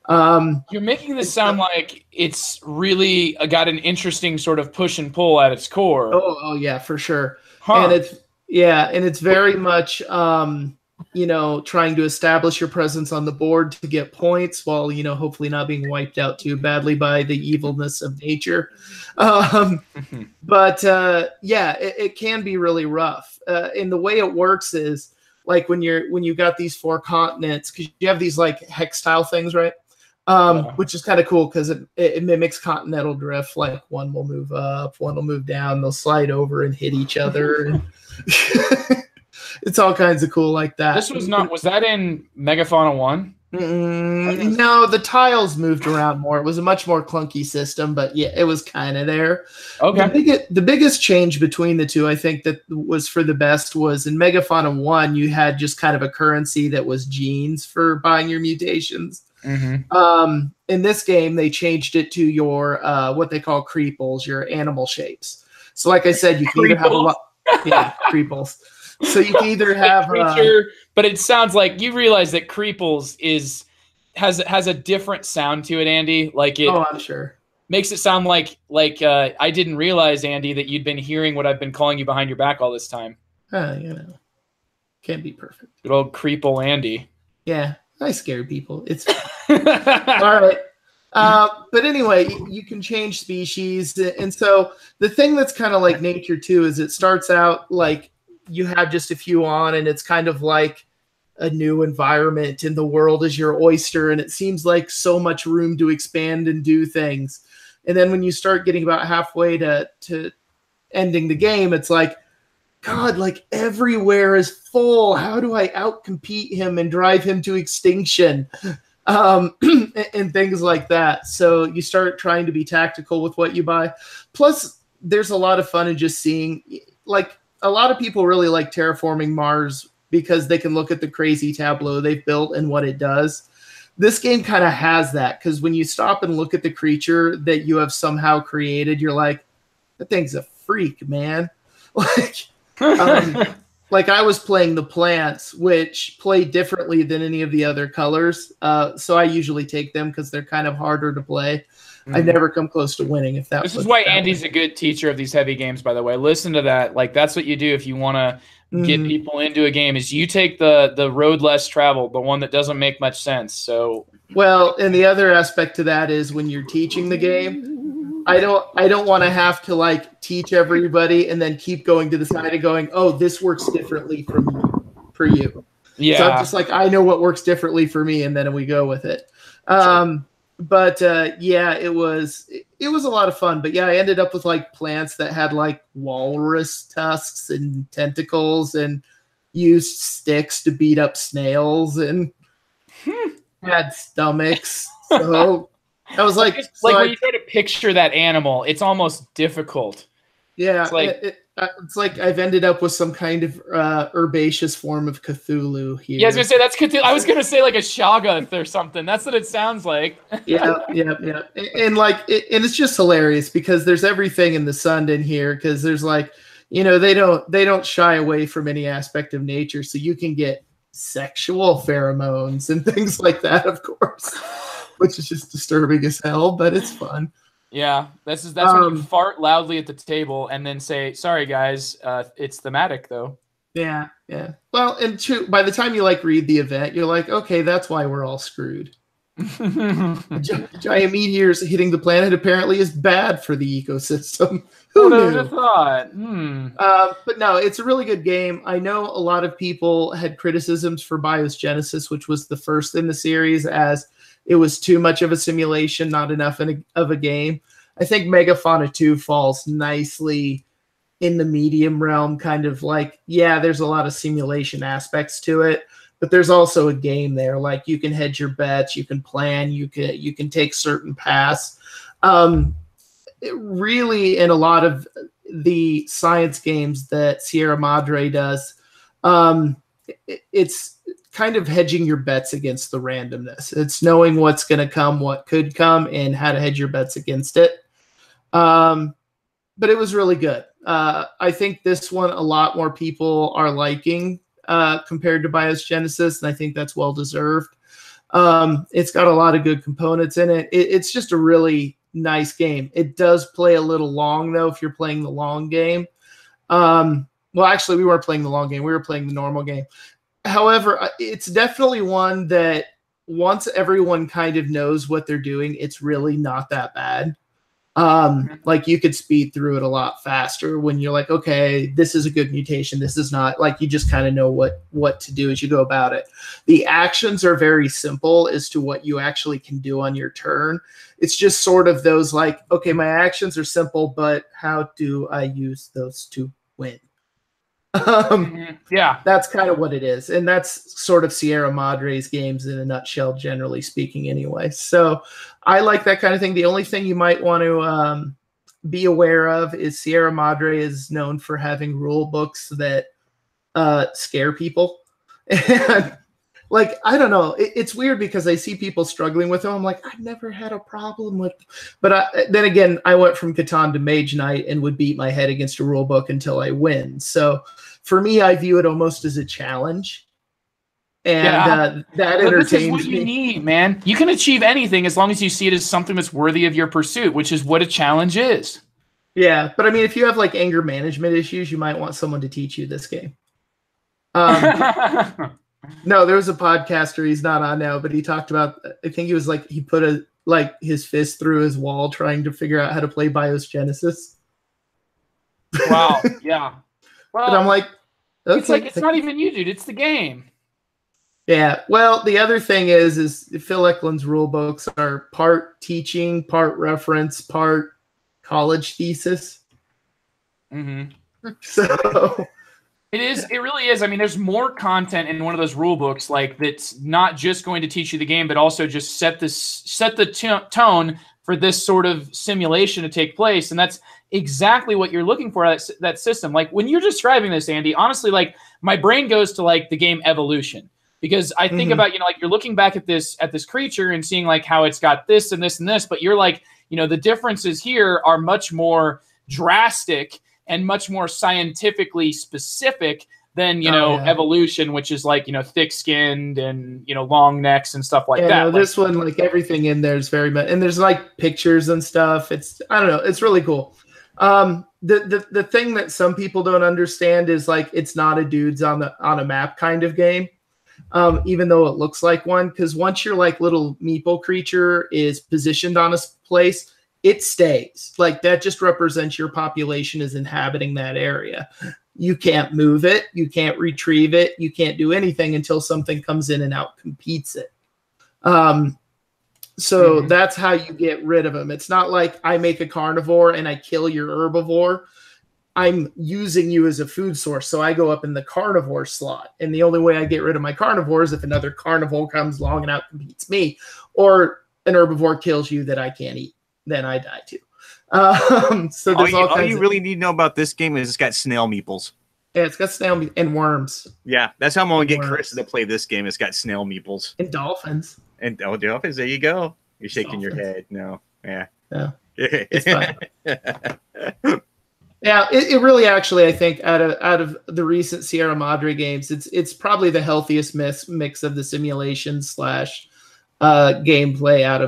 You're making this sound like it's really got an interesting sort of push and pull at its core. Oh yeah, for sure. And it's very much trying to establish your presence on the board to get points while, hopefully not being wiped out too badly by the evilness of nature. But it can be really rough. And the way it works is like when you got these 4 continents, because you have these like hex style things, right? Which is kind of cool because it mimics continental drift. Like one will move up, one will move down, they'll slide over and hit each other. It's all kinds of cool like that. Was that in Megafauna 1? No, the tiles moved around more. It was a much more clunky system, but yeah, it was kind of there. Okay. The biggest change between the two, I think that was for the best, was in Megafauna 1, you had just kind of a currency that was genes for buying your mutations. Mm-hmm. In this game, they changed it to your what they call creeples, your animal shapes. So like I said, you can either have a lot. Yeah, creeples. So you can either have creature, but it sounds like you realize that creeples has a different sound to it, Andy. Like it. Oh, I'm sure. Makes it sound like I didn't realize, Andy, that you'd been hearing what I've been calling you behind your back all this time. Can't be perfect. Good old creeple Andy. Yeah, I scare people. It's all right. But anyway, you can change species, and so the thing that's kind of like nature too is it starts out like you have just a few on, and it's kind of like a new environment, and the world is your oyster, and it seems like so much room to expand and do things. And then when you start getting about halfway to ending the game, it's like, God, like everywhere is full. How do I outcompete him and drive him to extinction? And things like that. So you start trying to be tactical with what you buy. Plus, there's a lot of fun in just seeing, like, a lot of people really like terraforming Mars because they can look at the crazy tableau they've built and what it does. This game kind of has that, because when you stop and look at the creature that you have somehow created, you're like, that thing's a freak, man. Like I was playing the plants, which play differently than any of the other colors. So I usually take them because they're kind of harder to play. I never come close to winning. This is why Andy's a good teacher of these heavy games, by the way. Listen to that. Like that's what you do if you want to get people into a game, is you take the road less traveled, the one that doesn't make much sense. So well, and the other aspect to that is when you're teaching the game, I don't want to have to like teach everybody and then keep going to the side and going, oh, this works differently for you. Yeah. So I'm just like, I know what works differently for me, and then we go with it. Sure. But yeah, it was a lot of fun. But yeah, I ended up with like plants that had like walrus tusks and tentacles, and used sticks to beat up snails, and had stomachs. So I was like, when you try to picture that animal, it's almost difficult. Yeah, it's like I've ended up with some kind of herbaceous form of Cthulhu here. Yeah, I was gonna say that's Cthulhu. I was gonna say like a Shoggoth or something. That's what it sounds like. yeah, and it's just hilarious because there's everything in the sun in here because there's like, they don't shy away from any aspect of nature, so you can get sexual pheromones and things like that, of course, which is just disturbing as hell, but it's fun. Yeah, that's when you fart loudly at the table and then say, "Sorry, guys, it's thematic, though." Yeah. Well, and by the time you read the event, you're like, okay, that's why we're all screwed. Giant meteors hitting the planet apparently is bad for the ecosystem. Who would have thought? But no, it's a really good game. I know a lot of people had criticisms for Biogenesis, which was the first in the series, as it was too much of a simulation, not enough of a game. I think Megafauna 2 falls nicely in the medium realm, kind of like, yeah, there's a lot of simulation aspects to it, but there's also a game there. Like, you can hedge your bets, you can plan, you can take certain paths. Really, in a lot of the science games that Sierra Madre does, it's kind of hedging your bets against the randomness. It's knowing what's going to come, what could come, and how to hedge your bets against it. But it was really good. I think this one a lot more people are liking compared to Biogenesis, and I think that's well deserved. It's got a lot of good components in it. It's just a really nice game. It does play a little long, though, if you're playing the long game. Well, actually, we weren't playing the long game. We were playing the normal game. However, it's definitely one that once everyone kind of knows what they're doing, it's really not that bad. Like, you could speed through it a lot faster when you're like, okay, this is a good mutation. This is not. Like, you just kind of know what to do as you go about it. The actions are very simple as to what you actually can do on your turn. It's just sort of those like, okay, my actions are simple, but how do I use those to win? Yeah, that's kind of what it is, and that's sort of Sierra Madre's games in a nutshell, generally speaking, anyway. So I like that kind of thing. The only thing you might want to be aware of is Sierra Madre is known for having rule books that scare people. And like, I don't know, it's weird because I see people struggling with them. I'm like, I've never had a problem with, but then again, I went from Catan to Mage Knight and would beat my head against a rule book until I win. So for me, I view it almost as a challenge. And that entertains this is what you need, man. You can achieve anything as long as you see it as something that's worthy of your pursuit, which is what a challenge is. Yeah, but I mean, if you have like anger management issues, you might want someone to teach you this game. No, there was a podcaster, he's not on now, but he talked about, I think he was like, he put his fist through his wall trying to figure out how to play Biogenesis. Wow, yeah. Well, but I'm like, okay, it's like, it's not even you, dude, it's the game. Yeah, well, the other thing is Phil Eklund's rule books are part teaching, part reference, part college thesis. Mm-hmm. So... It really is. I mean, there's more content in one of those rule books, like, that's not just going to teach you the game, but also just set the tone for this sort of simulation to take place. And that's exactly what you're looking for, that system. Like, when you're describing this, Andy, honestly, like, my brain goes to like the game Evolution, because I think about, like, you're looking back at this creature and seeing like how it's got this and this and this, but you're like, the differences here are much more drastic and much more scientifically specific than, Evolution, which is like, thick-skinned and, long necks and stuff like that. No, this one, like, everything in there is very much, and there's like pictures and stuff. It's, I don't know, it's really cool. The thing that some people don't understand is like, it's not a dudes on a map kind of game. Even though it looks like one, because once your like little meeple creature is positioned on a place, it stays. Like, that just represents your population is inhabiting that area. You can't move it. You can't retrieve it. You can't do anything until something comes in and outcompetes it. So that's how you get rid of them. It's not like I make a carnivore and I kill your herbivore. I'm using you as a food source. So I go up in the carnivore slot. And the only way I get rid of my carnivore is if another carnivore comes along and outcompetes me, or an herbivore kills you that I can't eat. Then I die too. So there's all you really need to know about this game is it's got snail meeples. Yeah, it's got snail and worms. Yeah, that's how I'm going to get Carissa to play this game. It's got snail meeples. And dolphins. And dolphins, there you go. You're shaking your head. No. Yeah. Yeah. It's fun. Yeah, it really actually, I think, out of the recent Sierra Madre games, it's probably the healthiest mix of the simulation / gameplay out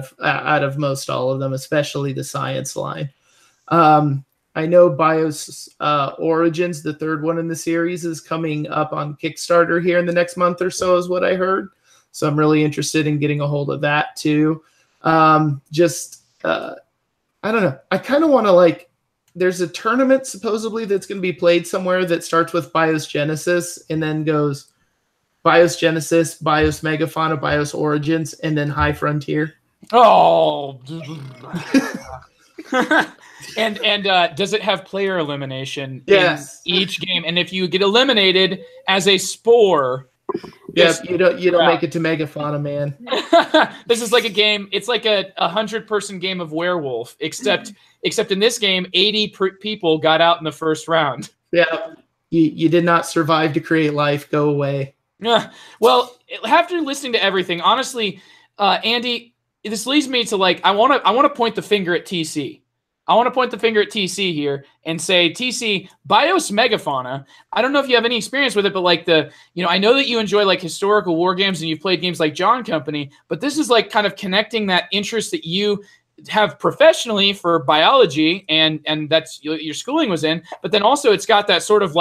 of most all of them, especially the science line. I know BIOS Origins, the third one in the series, is coming up on Kickstarter here in the next month or so, is what I heard. So I'm really interested in getting a hold of that too. I don't know. I kind of want to there's a tournament supposedly that's going to be played somewhere that starts with BIOS Genesis and then goes BIOS Genesis, BIOS Megafauna, BIOS Origins, and then High Frontier. Oh. and does it have player elimination in each game? And if you get eliminated as a spore, yes, you don't make it to Megafauna, man. This is like a game. It's like a 100-person game of werewolf, except in this game, 80 people got out in the first round. Yeah, you did not survive to create life. Go away. Yeah. Well, after listening to everything, honestly, Andy, this leads me to I want to point the finger at TC. I want to point the finger at TC here and say, TC, BIOS Megafauna, I don't know if you have any experience with it, but I know that you enjoy historical war games and you've played games like John Company, but this is kind of connecting that interest that you have professionally for biology and that's your schooling was in, but then also it's got that sort of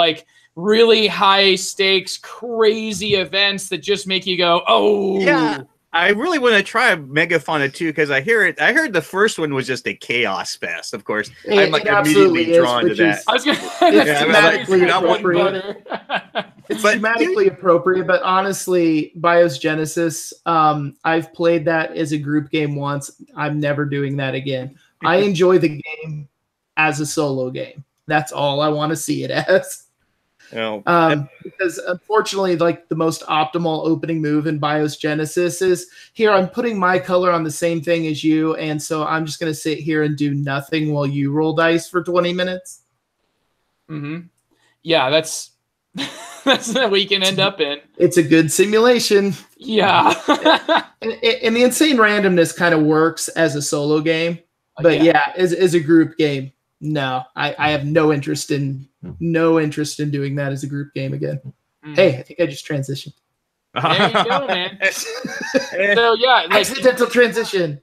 really high stakes, crazy events that just make you go, oh. Yeah. I really want to try Megafauna too because I heard the first one was just a chaos fest. Of course, I'm immediately drawn to that. I was going it's thematically appropriate, but honestly, BIOS Genesis, I've played that as a group game once. I'm never doing that again. I enjoy the game as a solo game. That's all I want to see it as. Because unfortunately, the most optimal opening move in BIOS Genesis is here. I'm putting my color on the same thing as you, and so I'm just going to sit here and do nothing while you roll dice for 20 minutes. Mm-hmm. Yeah, that's what we can end up in. It's a good simulation. Yeah, and the insane randomness kind of works as a solo game, but as a group game. No, I have no interest in doing that as a group game again. Hey, I think I just transitioned. There you go, man. So accidental transition.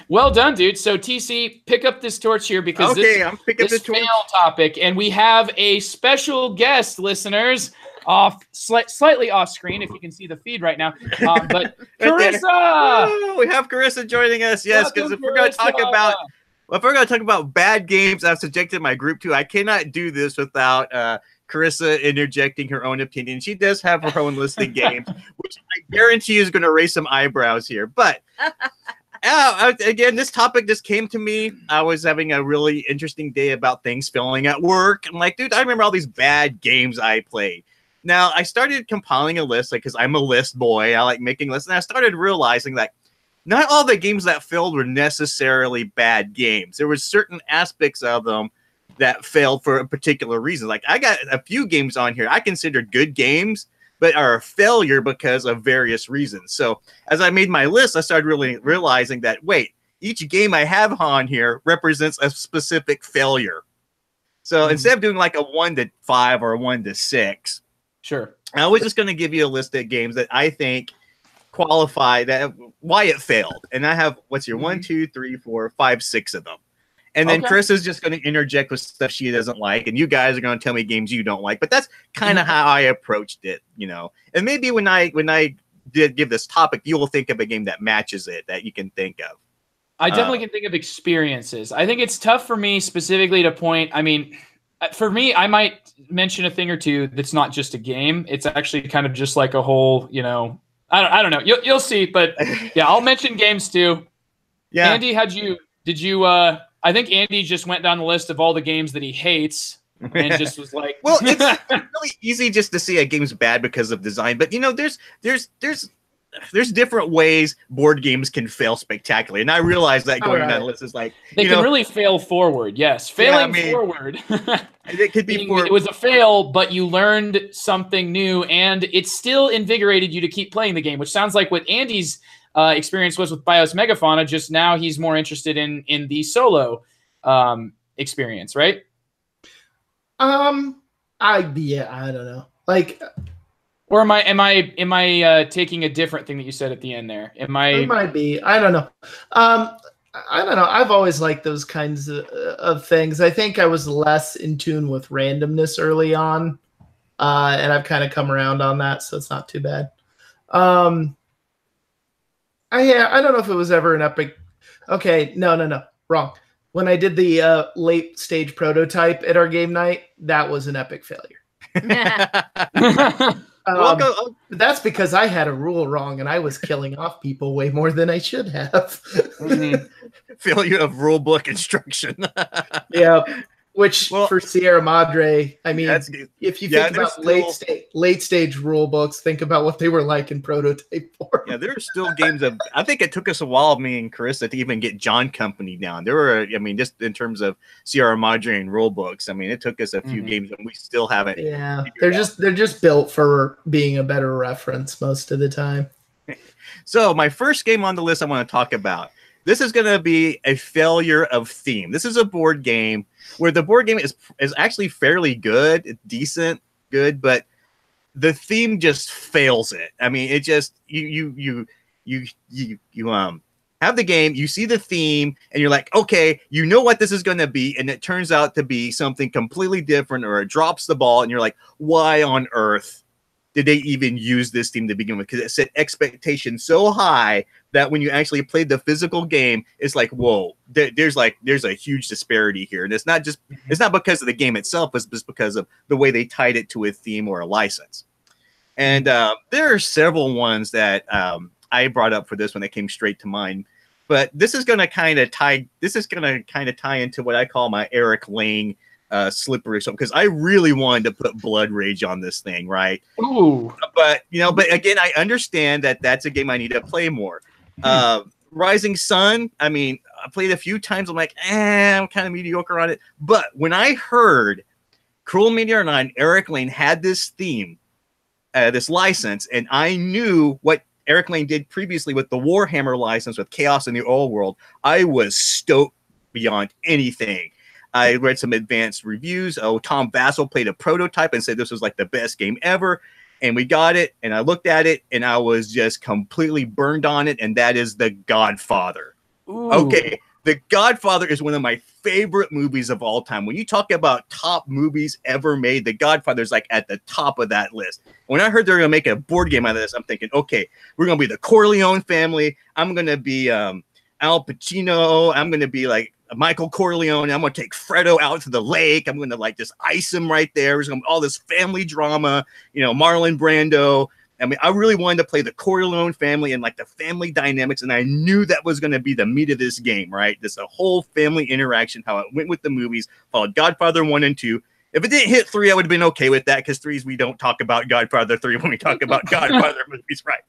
Well done, dude. So TC, pick up this torch here because I'm picking up the torch. Fail topic, and we have a special guest, listeners, slightly off screen if you can see the feed right now. But Carissa, we have Carissa joining us. Yes, because if we're going to talk about bad games I've subjected my group to, I cannot do this without Carissa interjecting her own opinion. She does have her own list of games, which I guarantee is going to raise some eyebrows here. But again, this topic just came to me. I was having a really interesting day about things failing at work. I'm like, dude, I remember all these bad games I played. Now, I started compiling a list because I'm a list boy. I like making lists. And I started realizing that not all the games that failed were necessarily bad games. There were certain aspects of them that failed for a particular reason. I got a few games on here I considered good games, but are a failure because of various reasons. So as I made my list, I started really realizing that, each game I have on here represents a specific failure. So instead of doing a 1 to 5 or a 1 to 6, sure, I was just going to give you a list of games that I think qualify that why it failed, and I have 1, 2, 3, 4, 5, 6 of them, and then Chris is just going to interject with stuff she doesn't like, and you guys are going to tell me games you don't like. But that's kind of how I approached it, And maybe when I did give this topic, you will think of a game that matches it that you can think of. I definitely can think of experiences. I think it's tough for me specifically to point. I mean, for me, I might mention a thing or two that's not just a game. It's actually kind of just like a whole, I don't know. You'll see, but yeah, I'll mention games too. Yeah. Andy, I I think Andy just went down the list of all the games that he hates and just was like, well, it's really easy just to see a game's bad because of design, but there's different ways board games can fail spectacularly, and I realize that going down the list is like they can really fail forward. Yes, failing forward. It could be it was a fail, but you learned something new, and it still invigorated you to keep playing the game, which sounds like what Andy's experience was with BIOS Megafauna. Just now, he's more interested in the solo experience, right? I don't know. Like, or am I taking a different thing that you said at the end there? It might be. I don't know. I don't know. I've always liked those kinds of things. I think I was less in tune with randomness early on, and I've kind of come around on that, so it's not too bad. I don't know if it was ever an epic. Okay, no, wrong. When I did the late stage prototype at our game night, that was an epic failure. That's because I had a rule wrong and I was killing off people way more than I should have. Failure of rule book instruction. Yeah. Which for Sierra Madre, I mean, if you think about late stage rule books, think about what they were like in prototype form. Yeah, there are still games of. I think it took us a while, me and Carissa, to even get John Company down. There were, I mean, just in terms of Sierra Madre and rule books, I mean, it took us a few games, and we still haven't. Yeah, they're just built for being a better reference most of the time. So my first game on the list I want to talk about. This is going to be a failure of theme. This is a board game where the board game is actually fairly good, decent, good, but the theme just fails it. I mean, it just you have the game, you see the theme, and you're like, okay, you know what this is going to be, and it turns out to be something completely different, or it drops the ball, and you're like, why on earth did they even use this theme to begin with? Because it set expectations so high that when you actually played the physical game, it's like, whoa, there's a huge disparity here. And it's not because of the game itself, it's just because of the way they tied it to a theme or a license. And there are several ones that I brought up for this one that came straight to mind. But this is going to kind of tie into what I call my Eric Lang slippery slope, because I really wanted to put Blood Rage on this thing, right? Ooh. But again, I understand that that's a game I need to play more. Rising Sun, I mean, I played a few times. I'm like, I'm kind of mediocre on it. But when I heard Cruel Meteor 9, Eric Lang had this theme, this license, and I knew what Eric Lang did previously with the Warhammer license with Chaos in the Old World, I was stoked beyond anything. I read some advanced reviews. Tom Vassell played a prototype and said this was like the best game ever. And we got it, and I looked at it, and I was just completely burned on it, and that is The Godfather. Ooh. Okay, The Godfather is one of my favorite movies of all time. When you talk about top movies ever made, The Godfather is like at the top of that list. When I heard they were going to make a board game out of this, I'm thinking, okay, we're going to be the Corleone family. I'm going to be Al Pacino. I'm going to be like Michael Corleone. I'm going to take Fredo out to the lake. I'm going to like just ice him right there. There's going to be all this family drama, Marlon Brando. I mean, I really wanted to play the Corleone family and like the family dynamics. And I knew that was going to be the meat of this game, right? This a whole family interaction, how it went with the movies, followed Godfather 1 and 2. If it didn't hit 3, I would have been okay with that, because 3s, we don't talk about Godfather 3 when we talk about Godfather movies, right?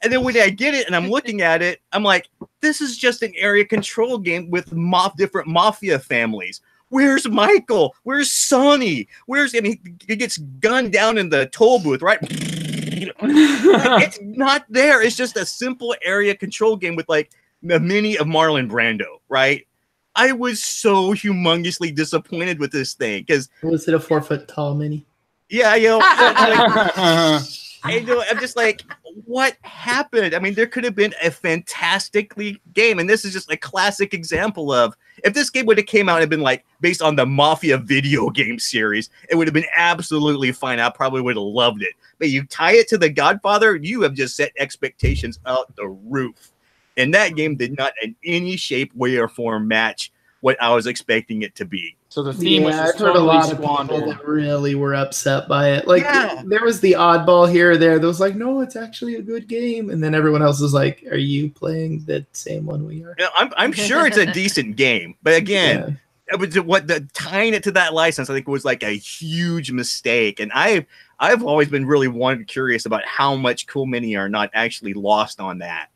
And then when I get it and I'm looking at it, I'm like, this is just an area control game with different mafia families. Where's Michael? Where's Sonny? He gets gunned down in the toll booth, right? It's not there. It's just a simple area control game with like the mini of Marlon Brando, right? I was so humongously disappointed with this thing, because was it a 4-foot tall mini? Yeah, I'm just like, what happened? I mean, there could have been a fantastically game, and this is just a classic example of, if this game would have came out and been like based on the Mafia video game series, it would have been absolutely fine. I probably would have loved it. But you tie it to The Godfather, you have just set expectations out the roof. And that game did not in any shape, way, or form match what I was expecting it to be. So the theme was just I've heard totally a lot of squandered. people that really were upset by it. Like there was the oddball here or there that was like, no, it's actually a good game, and then everyone else was like, are you playing the same one we are? I'm sure it's a decent game, but again, tying it to that license, I think was like a huge mistake. And I've always been really curious about how much Cool Mini are not actually lost on that.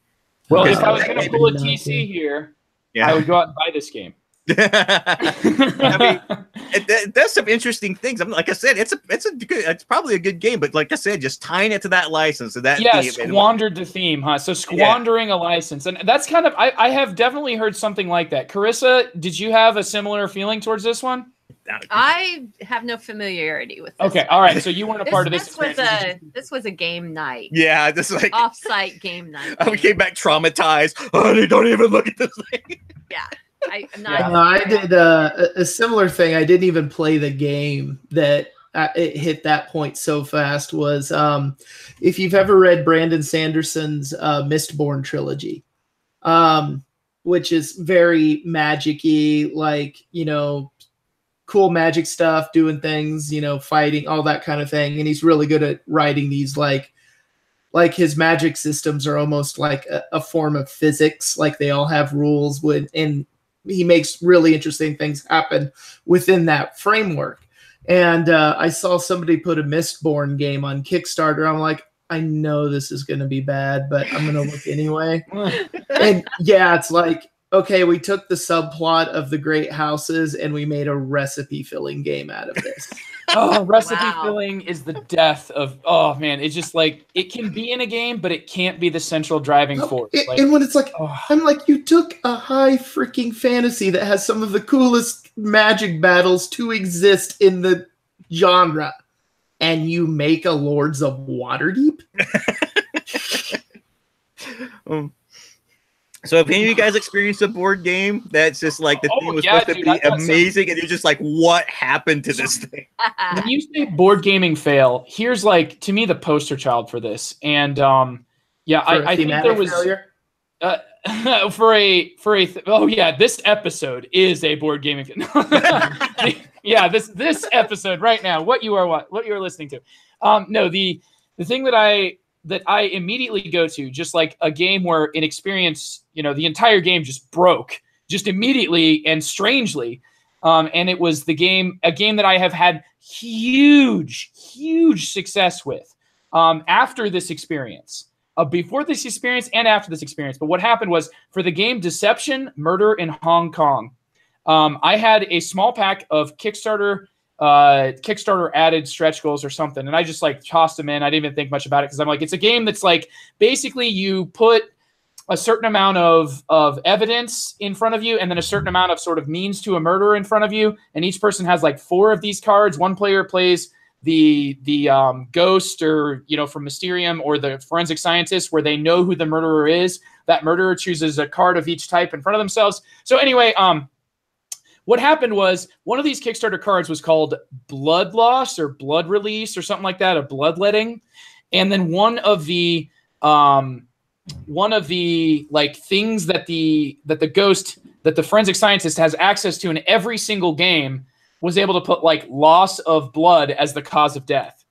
Well, if I was going to pull a TC here, I would go out and buy this game. I mean, that's some interesting things. I mean, like I said, it's probably a good game, but like I said, just tying it to that license, and that squandered the theme, huh? So squandering a license, and that's kind of I have definitely heard something like that. Carissa, did you have a similar feeling towards this one? I have no familiarity with this. Okay, all right. So you weren't a part of this. This was a game night. Yeah, this like off-site game night. We came back traumatized. Oh, don't even look at this thing. Yeah. I did a similar thing. I didn't even play the game that it hit that point so fast. Was if you've ever read Brandon Sanderson's Mistborn trilogy, which is very magic-y, like, you know, cool magic stuff, doing things, you know, fighting, all that kind of thing. And he's really good at writing these like his magic systems are almost like a form of physics. Like they all have rules and he makes really interesting things happen within that framework. And I saw somebody put a Mistborn game on Kickstarter. I'm like, I know this is going to be bad, but I'm going to look anyway. And yeah, it's like, okay, we took the subplot of the Great Houses and we made a recipe filling game out of this. Oh, recipe filling is the death of, oh man, it's just like, it can be in a game, but it can't be the central driving force. And when it's like, I'm like, you took a high freaking fantasy that has some of the coolest magic battles to exist in the genre, and you make a Lords of Waterdeep? So if any of you guys experienced a board game that's just like the thing was supposed to be amazing, and you're just like, what happened to this thing? When you say board gaming fail, here's like, to me, the poster child for this. And I think there was this episode is a board gaming yeah, this episode right now, what you are listening to. No, the thing that I immediately go to, just like a game where an experience, you know, the entire game just broke just immediately and strangely. And it was a game that I have had huge success with after this experience, before this experience and after this experience. But what happened was, for the game Deception, Murder in Hong Kong, I had a small pack of Kickstarter added stretch goals or something, and I just like tossed them in. I didn't even think much about it because I'm like, it's a game that's like, basically you put a certain amount of evidence in front of you and then a certain amount of sort of means to a murder in front of you, and each person has like 4 of these cards. One player plays the ghost, or, you know, from Mysterium, or the forensic scientist, where they know who the murderer is. That murderer chooses a card of each type in front of themselves. So anyway, what happened was, one of these Kickstarter cards was called Blood Loss or Blood Release or something like that, a bloodletting. And then one of the like things that the ghost, that the forensic scientist has access to in every single game, was able to put like loss of blood as the cause of death.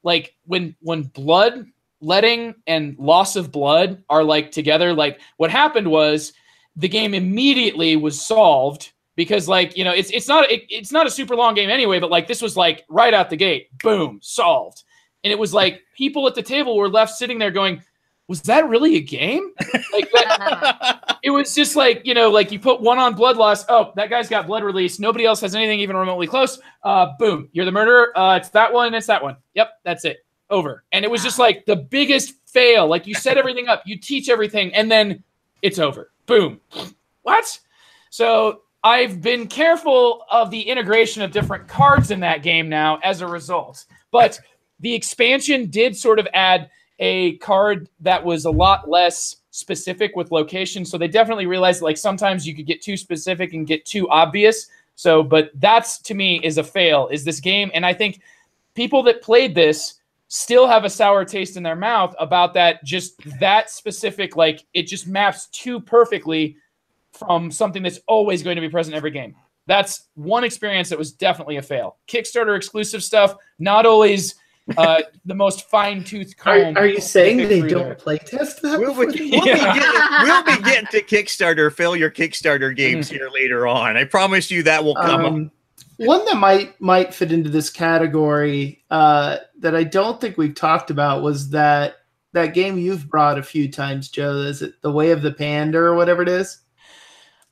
Like when bloodletting and loss of blood are like together, like what happened was the game immediately was solved. Because, like, you know, it's not a super long game anyway, but like this was like right out the gate, boom, solved. And it was like people at the table were left sitting there going, was that really a game? Like that, it was just like, you know, like you put one on blood loss. Oh, that guy's got blood release. Nobody else has anything even remotely close. Boom, you're the murderer. It's that one. It's that one. Yep, that's it. Over. And it was just like the biggest fail. Like you set everything up, you teach everything, and then it's over. Boom. What? So I've been careful of the integration of different cards in that game now as a result. But the expansion did sort of add a card that was a lot less specific with location. So they definitely realized that, like, sometimes you could get too specific and get too obvious. So, but that's, to me, is a fail, is this game. And I think people that played this still have a sour taste in their mouth about that, just that specific, like, it just maps too perfectly from something that's always going to be present in every game. That's one experience that was definitely a fail. Kickstarter exclusive stuff, not always the most fine-tooth comb. Are you saying they don't playtest that? We'll be getting to Kickstarter failure Kickstarter games here later on. I promise you that will come up. One that might fit into this category that I don't think we've talked about was that game you've brought a few times, Joe. Is it The Way of the Panda or whatever it is?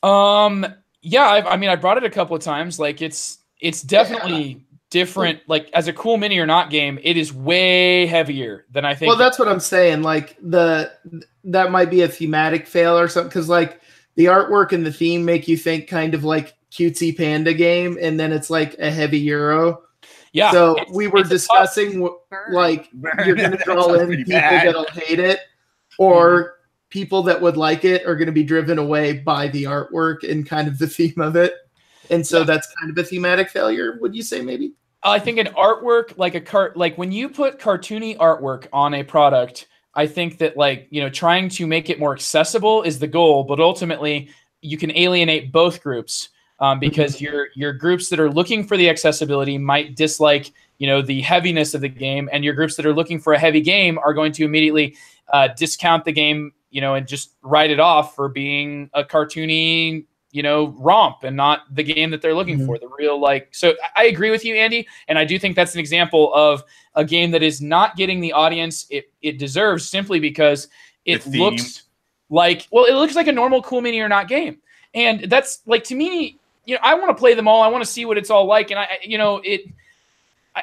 Yeah, I brought it a couple of times. Like it's definitely different. Like as a cool mini or not game, it is way heavier than I think. Well, that's what I'm saying. Like that might be a thematic fail or something, because like the artwork and the theme make you think kind of like cutesy panda game, and then it's like a heavy Euro. Yeah. So we were discussing like you're going to draw in people that'll hate it, or people that would like it are going to be driven away by the artwork and kind of the theme of it. And so that's kind of a thematic failure, would you say, maybe? I think an artwork, like when you put cartoony artwork on a product, I think that trying to make it more accessible is the goal, but ultimately you can alienate both groups because your groups that are looking for the accessibility might dislike, the heaviness of the game, and your groups that are looking for a heavy game are going to immediately discount the game, and just write it off for being a cartoony, romp and not the game that they're looking for. The real So I agree with you, Andy, and I do think that's an example of a game that is not getting the audience it deserves simply because it looks like a normal cool mini or not game, and that's to me. I want to play them all. I want to see what it's all like, and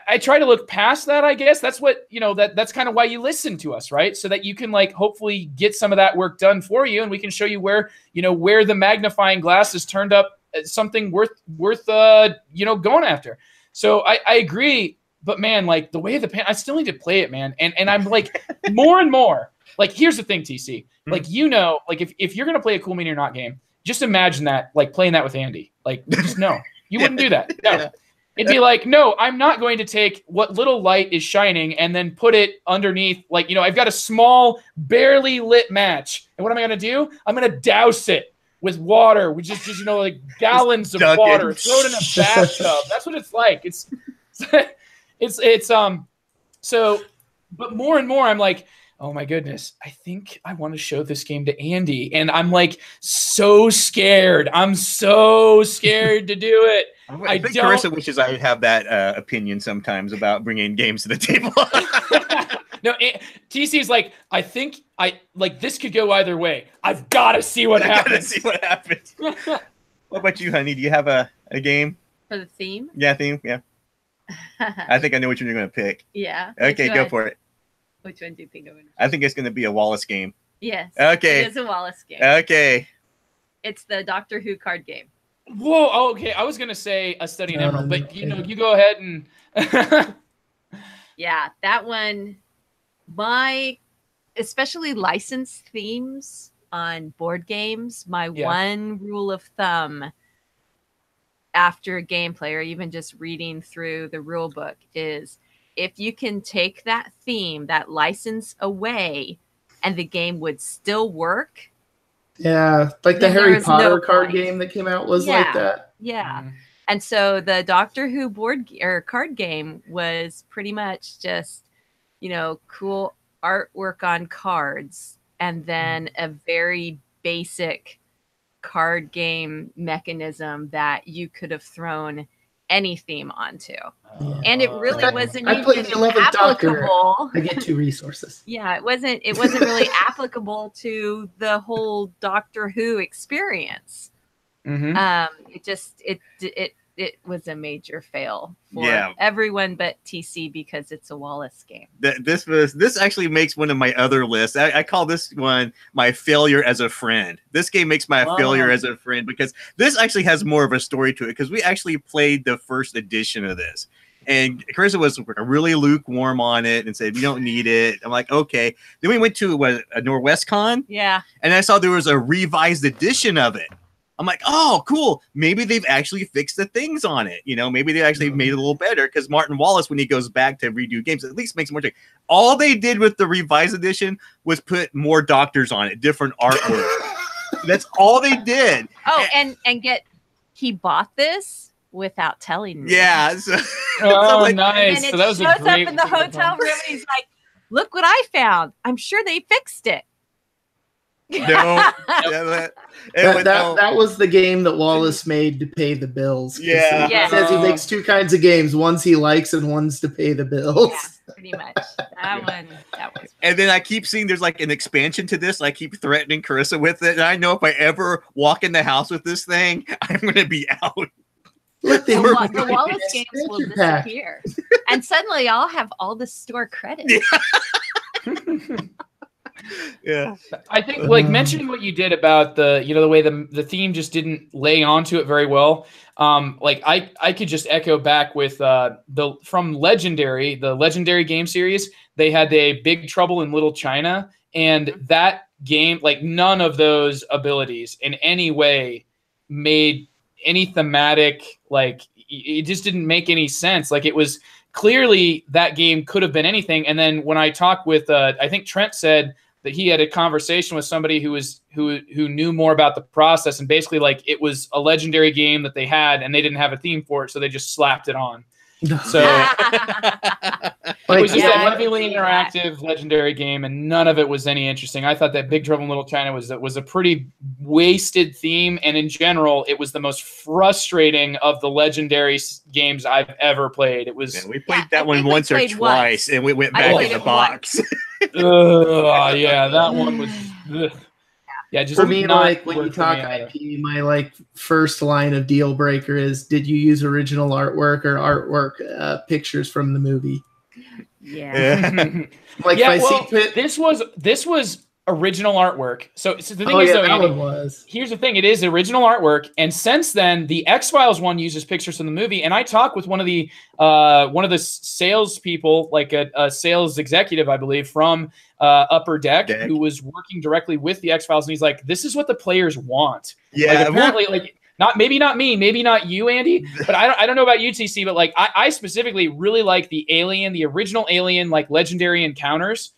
I try to look past that, I guess. That's what, that's kind of why you listen to us, right? So that you can hopefully get some of that work done for you, and we can show you where the magnifying glass is turned up something worth going after. So I agree, but man, The Way of the Panda, I still need to play it, man. And I'm more and more, here's the thing, TC, if you're going to play a cool mini or not game, just imagine that, playing that with Andy, just no, you wouldn't do that. No. Yeah. It'd be no, I'm not going to take what little light is shining and then put it underneath. I've got a small, barely lit match. And what am I going to do? I'm going to douse it with water, which is just, gallons of water. Throw it in a bathtub. That's what it's like. But more and more, I'm oh my goodness, I think I want to show this game to Andy. And I'm so scared. I'm so scared to do it. I think Carissa wishes I would have that opinion sometimes about bringing games to the table. No, TC's I think this could go either way. I've got to see what happens. What about you, honey? Do you have a game? For the theme? Yeah, theme, yeah. I think I know which one you're going to pick. Yeah. Okay, go for it. Which one do you think I'm going to pick? I think it's going to be a Wallace game. Yes. Okay. It is a Wallace game. Okay. It's the Doctor Who card game. Whoa, oh, okay. I was going to say A Study in Emerald, but you go ahead and... Yeah, that one, especially licensed themes on board games, one rule of thumb after gameplay or even just reading through the rule book is if you can take that theme, that license away, and the game would still work. Yeah, the Harry Potter card game that came out was like that. Yeah. Mm-hmm. And so the Doctor Who card game was pretty much just, cool artwork on cards and then a very basic card game mechanism that you could have thrown any theme onto. And it really wasn't even applicable. I get 2 resources. Yeah, it wasn't really applicable to the whole Doctor Who experience. Mm-hmm. It was a major fail for everyone but TC because it's a Wallace game. This actually makes one of my other lists. I call this one my failure as a friend. This game makes my failure as a friend because this actually has more of a story to it because we actually played the first edition of this. And Carissa was really lukewarm on it and said, we don't need it. I'm like, okay. Then we went to a NorwestCon. Yeah. And I saw there was a revised edition of it. I'm like, oh, cool. Maybe they've actually fixed the things on it. Maybe they actually made it a little better because Martin Wallace, when he goes back to redo games, at least makes more. All they did with the revised edition was put more doctors on it, different artwork. That's all they did. Oh, and he bought this without telling me. Yeah. So, oh, nice. And it So that was shows a up great in the hotel room, and he's like, "Look what I found. I'm sure they fixed it." No, that was the game that Wallace made to pay the bills. Yeah. He says he makes two kinds of games: ones he likes and ones to pay the bills. Yeah, pretty much. That was. And then I keep seeing there's like an expansion to this. I keep threatening Carissa with it, and I know if I ever walk in the house with this thing, I'm going to be out. The Wallace games will disappear, and suddenly I'll have all the store credit. Yeah. I think like mentioning what you did about the the way the theme just didn't lay onto it very well. Like I could just echo back with from Legendary, the Legendary game series. They had a Big Trouble in Little China, and that game, like none of those abilities in any way made any thematic, like it just didn't make any sense. Like it was clearly that game could have been anything. And then when I talked with I think Trent said that he had a conversation with somebody who knew more about the process, and basically like it was a Legendary game that they had and they didn't have a theme for it, so they just slapped it on. So it was just a heavily interactive Legendary game, and none of it was any interesting. I thought that Big Trouble in Little China was a pretty wasted theme, and in general, it was the most frustrating of the Legendary games I've ever played. It was we played that one once or twice, and we went back in the box. Yeah, that one was. Ugh. Yeah, just for me, like when you talk IP, my like first line of deal breaker is: did you use original artwork or artwork pictures from the movie? Yeah. Like yeah, well, this was original artwork. So the thing is, though, Andy, here's the thing: it is original artwork, and since then, the X-Files one uses pictures from the movie. And I talked with one of the salespeople, like a sales executive, I believe, from Upper Deck, who was working directly with the X-Files, and he's like, "This is what the players want." Yeah, like, apparently, like maybe not me, maybe not you, Andy, but I don't know about you, TC, but like I specifically really like the original Alien, like Legendary Encounters.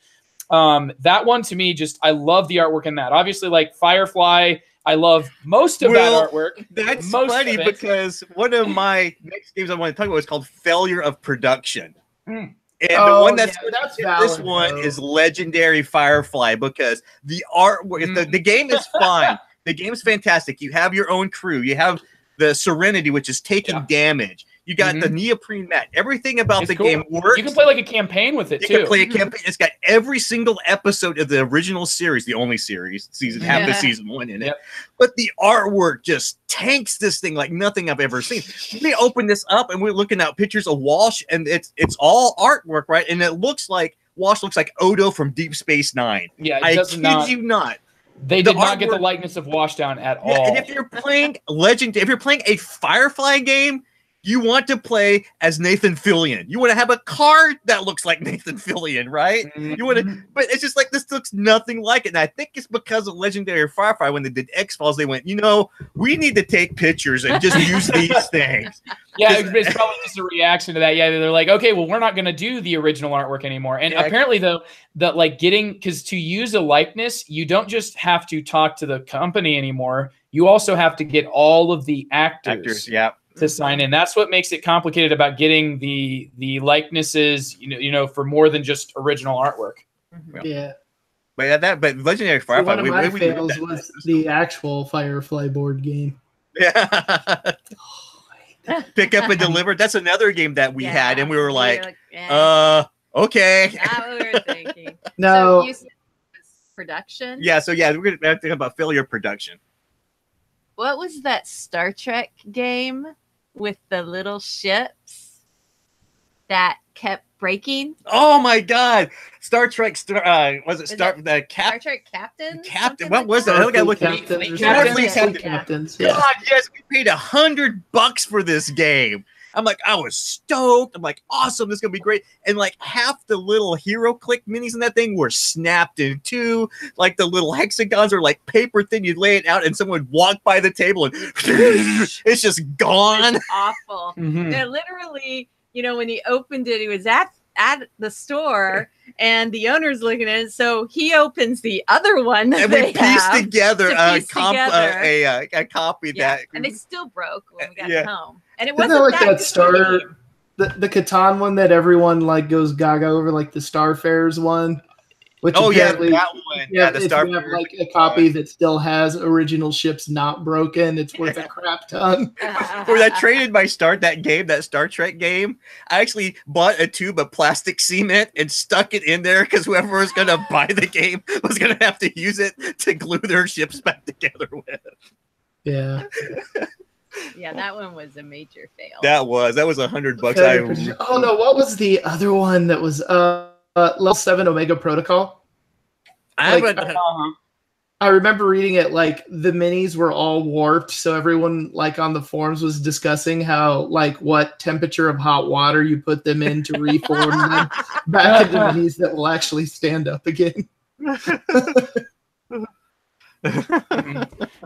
That one to me, I love the artwork in that. Obviously, like Firefly, I love most of that artwork. That's funny because one of my next games I want to talk about is called Failure of Production. And the one that's valid, this one is Legendary Firefly, because the artwork, the game is fine. The game's fantastic. You have your own crew. You have the Serenity, which is taking damage. You got the neoprene mat. Everything about the game works. You can play like a campaign with it, too. You can play a campaign. It's got every single episode of the original series, the only series, half the season one in it. But the artwork just tanks this thing like nothing I've ever seen. We open this up and we're looking at pictures of Walsh, and it's all artwork, right? And it looks like Walsh looks like Odo from Deep Space Nine. Yeah, I kid you not. They did not get the likeness of Washdown at all. And if you're playing if you're playing a Firefly game, you want to play as Nathan Fillion. You want to have a card that looks like Nathan Fillion, right? You want to, but it's just like this looks nothing like it. And I think it's because of Legendary Firefly, when they did X-Files, they went, we need to take pictures and just use these things. Yeah, it's probably just a reaction to that. Yeah, they're like, okay, well, we're not going to do the original artwork anymore. And apparently, though, that like because to use a likeness, you don't just have to talk to the company anymore. You also have to get all of the actors to sign in. That's what makes it complicated about getting the likenesses, for more than just original artwork. Yeah. But Legendary Firefly, one of my fails was the actual Firefly board game. Yeah. Pick up and deliver. That's another game that we had, and we were like, okay. That's what we were thinking. No. So you said it was production? Yeah, so we're going to think about failure production. What was that Star Trek game with the little ships that kept breaking? Oh my God! Star Trek. Was it Star Trek Captain? Captain. What was that? I think I looked at Captains. God, yes, we paid $100 for this game. I'm like, I was stoked. I'm like, awesome, this is gonna be great. And like half the little hero click minis in that thing were snapped in two. Like the little hexagons are like paper thin. You'd lay it out, and someone would walk by the table, and it's just gone. It's awful. They're literally, when he opened it, he was, that's at the store, and the owner's looking at it. So he opens the other one that and we pieced together a copy that, and it still broke when we got home. And it Isn't wasn't that like that Star, the Catan one that everyone like goes gaga over, like the Starfarers one. Which that one. Yeah, the Starfarers. You have like a copy that still has original ships not broken, it's worth a crap ton. When I traded my that Star Trek game, I actually bought a tube of plastic cement and stuck it in there because whoever was going to buy the game was going to have to use it to glue their ships back together with. Yeah. Yeah, that one was a major fail. That was $100. Oh no, what was the other one that was level 7 Omega Protocol? I remember reading it, like the minis were all warped, so everyone like on the forums was discussing how like what temperature of hot water you put them in to reform them back into minis that will actually stand up again.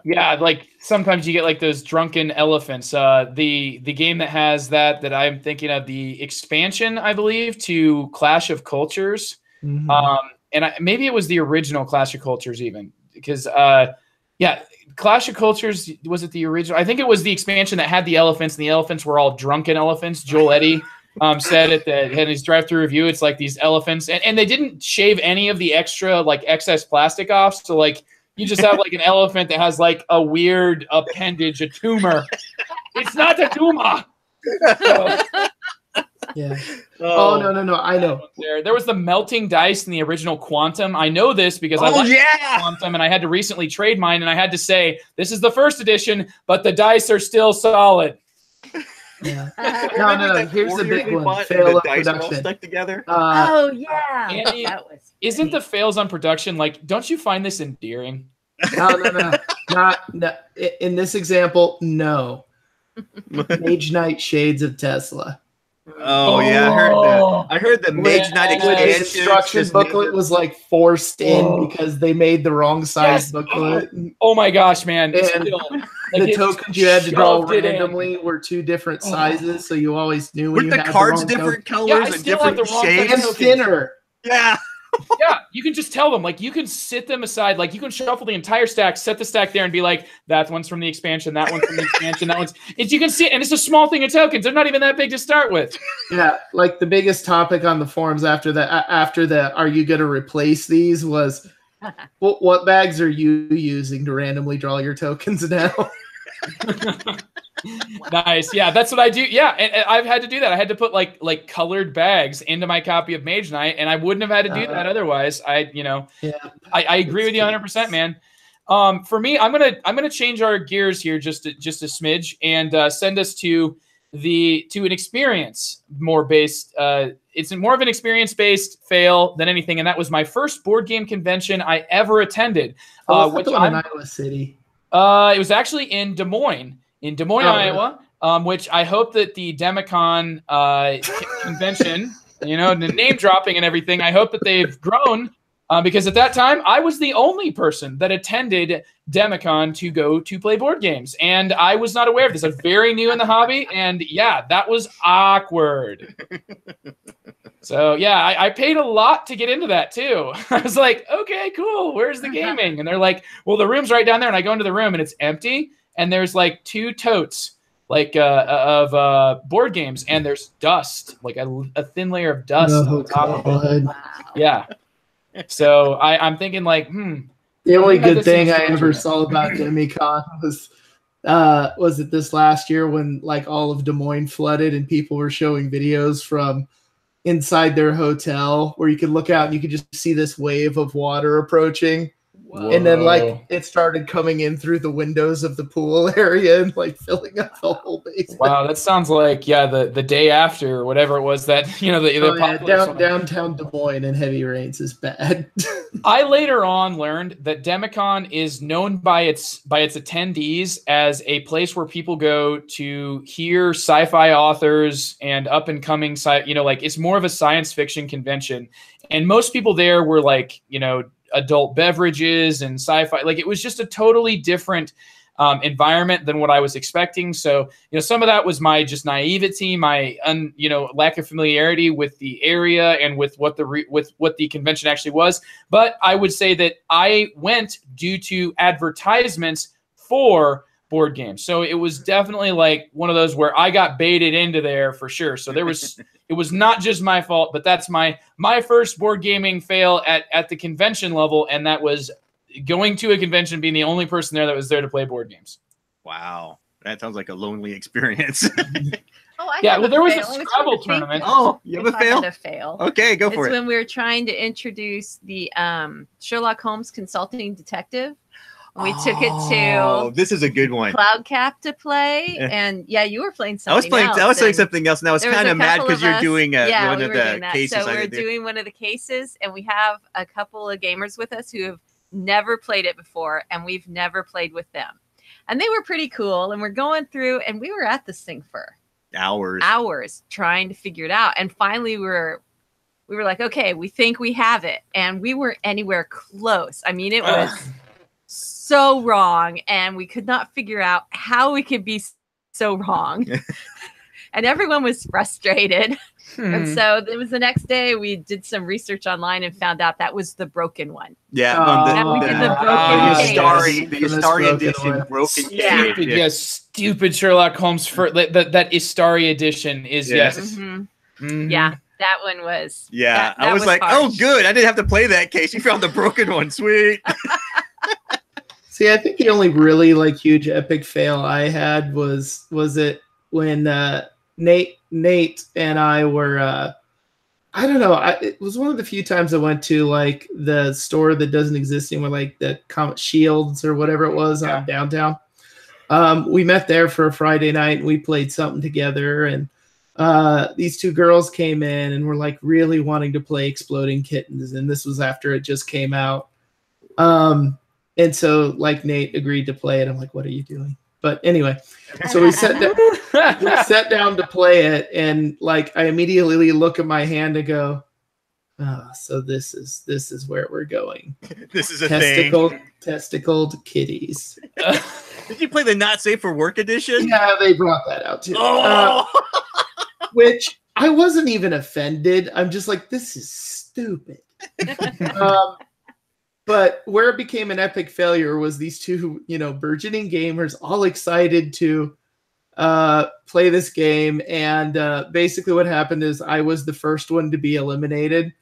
Yeah, like sometimes you get like those drunken elephants. The game that has that I'm thinking of, the expansion, I believe, to Clash of Cultures. And maybe it was the original Clash of Cultures even, because Clash of Cultures, was it the original? I think it was the expansion that had the elephants, and the elephants were all drunken elephants. Joel Eddy said it in his drive-through review. It's like these elephants, and they didn't shave any of the extra like excess plastic off, so like you just have like an elephant that has like a weird appendage, a tumor. It's not a tumor. Yeah. Oh no! I know. There was the melting dice in the original Quantum. I know this because I like Quantum, and I had to recently trade mine, and I had to say this is the first edition, but the dice are still solid. Yeah. No. Here's the big one. Fail of production. Stuck together. Andy, isn't the fails on production like? Don't you find this endearing? No. Not in this example. No. Mage Knight Shades of Tesla. Oh yeah, I heard the Mage Knight expansion. Instruction booklet was like forced in because they made the wrong size booklet. Oh my gosh, man! And the tokens you had to draw randomly were 2 different sizes, so you always knew when you had the cards different colors and different shades and thinner. Yeah. Yeah, you can just tell them, like, you can sit them aside, like, you can shuffle the entire stack, set the stack there, and be like, that one's from the expansion, that one's from the expansion, that one's... You can see it, and it's a small thing of tokens. They're not even that big to start with. Yeah, like, the biggest topic on the forums after the are you going to replace these was, what bags are you using to randomly draw your tokens now? Nice. Yeah, that's what I do. Yeah, and I've had to do that. I had to put like colored bags into my copy of Mage Knight, and I wouldn't have had to do that otherwise. I agree with you 100%, man. For me, I'm gonna change our gears here just a smidge and send us to an experience more based. It's more of an experience based fail than anything, and that was my first board game convention I ever attended. Which in Iowa City. It was actually in Des Moines, Iowa, which I hope that the Demicon convention, the name dropping and everything, I hope that they've grown because at that time I was the only person that attended Demicon to go to play board games. And I was not aware of this. I'm very new in the hobby. And yeah, that was awkward. So yeah, I paid a lot to get into that too. I was like, okay, cool. Where's the gaming? And they're like, well, the room's right down there. And I go into the room and it's empty. And there's like 2 totes of board games. And there's dust, like a thin layer of dust on top of it. Wow. Yeah. So I'm thinking like, The only good thing I ever saw about Demicon was it this last year when like all of Des Moines flooded and people were showing videos from inside their hotel where you could look out and you could just see this wave of water approaching. Whoa. And then like it started coming in through the windows of the pool area and like filling up the whole basement. Wow, that sounds like the day after or whatever it was that downtown Des Moines and heavy rains is bad. I later on learned that Demicon is known by its attendees as a place where people go to hear sci-fi authors and up and coming like it's more of a science fiction convention. And most people there were like, adult beverages and sci-fi. Like it was just a totally different environment than what I was expecting. So, some of that was my just naivety, my lack of familiarity with the area and with what the convention actually was. But I would say that I went due to advertisements for board games. So it was definitely like one of those where I got baited into there for sure. So it was not just my fault, but that's my first board gaming fail at the convention level. And that was going to a convention, being the only person there that was there to play board games. Wow. That sounds like a lonely experience. There was a Scrabble tournament. Oh, you have a fail? Okay, go for it. It's when we were trying to introduce the Sherlock Holmes Consulting Detective. We took it to this is a good one. Cloudcap to play, and you were playing something else. I was playing something else, and I was kind of mad because you're doing one of the cases. So we're doing one of the cases, and we have a couple of gamers with us who have never played it before, and we've never played with them. And they were pretty cool, and we're going through, and we were at this thing for hours trying to figure it out. And finally we were like, okay, we think we have it. And we weren't anywhere close. I mean, it was so wrong, and we could not figure out how we could be so wrong. And everyone was frustrated. And so it was the next day we did some research online and found out that was the broken one. Yeah. The Astari edition broken case. Stupid Sherlock Holmes for that Astari edition is Yeah, that one was. Yeah. That I was like, harsh. oh, good. I didn't have to play that case. You found the broken one. Sweet. See, I think the only really huge epic fail I had was it when Nate and I were I don't know, it was one of the few times I went to the store that doesn't exist anymore, the Comet Shields or whatever it was on downtown. We met there for a Friday night and we played something together, and these two girls came in and were really wanting to play Exploding Kittens, and this was after it just came out. And so Nate agreed to play it. I'm like, what are you doing? But anyway, so we sat down to play it, and I immediately look at my hand and go, so this is where we're going. This is a thing. Testicled kitties. Did you play the Not Safe for Work edition? Yeah, they brought that out too. Which I wasn't even offended. I'm just like, this is stupid. But where it became an epic failure was these two, burgeoning gamers all excited to play this game. And basically what happened is I was the first one to be eliminated.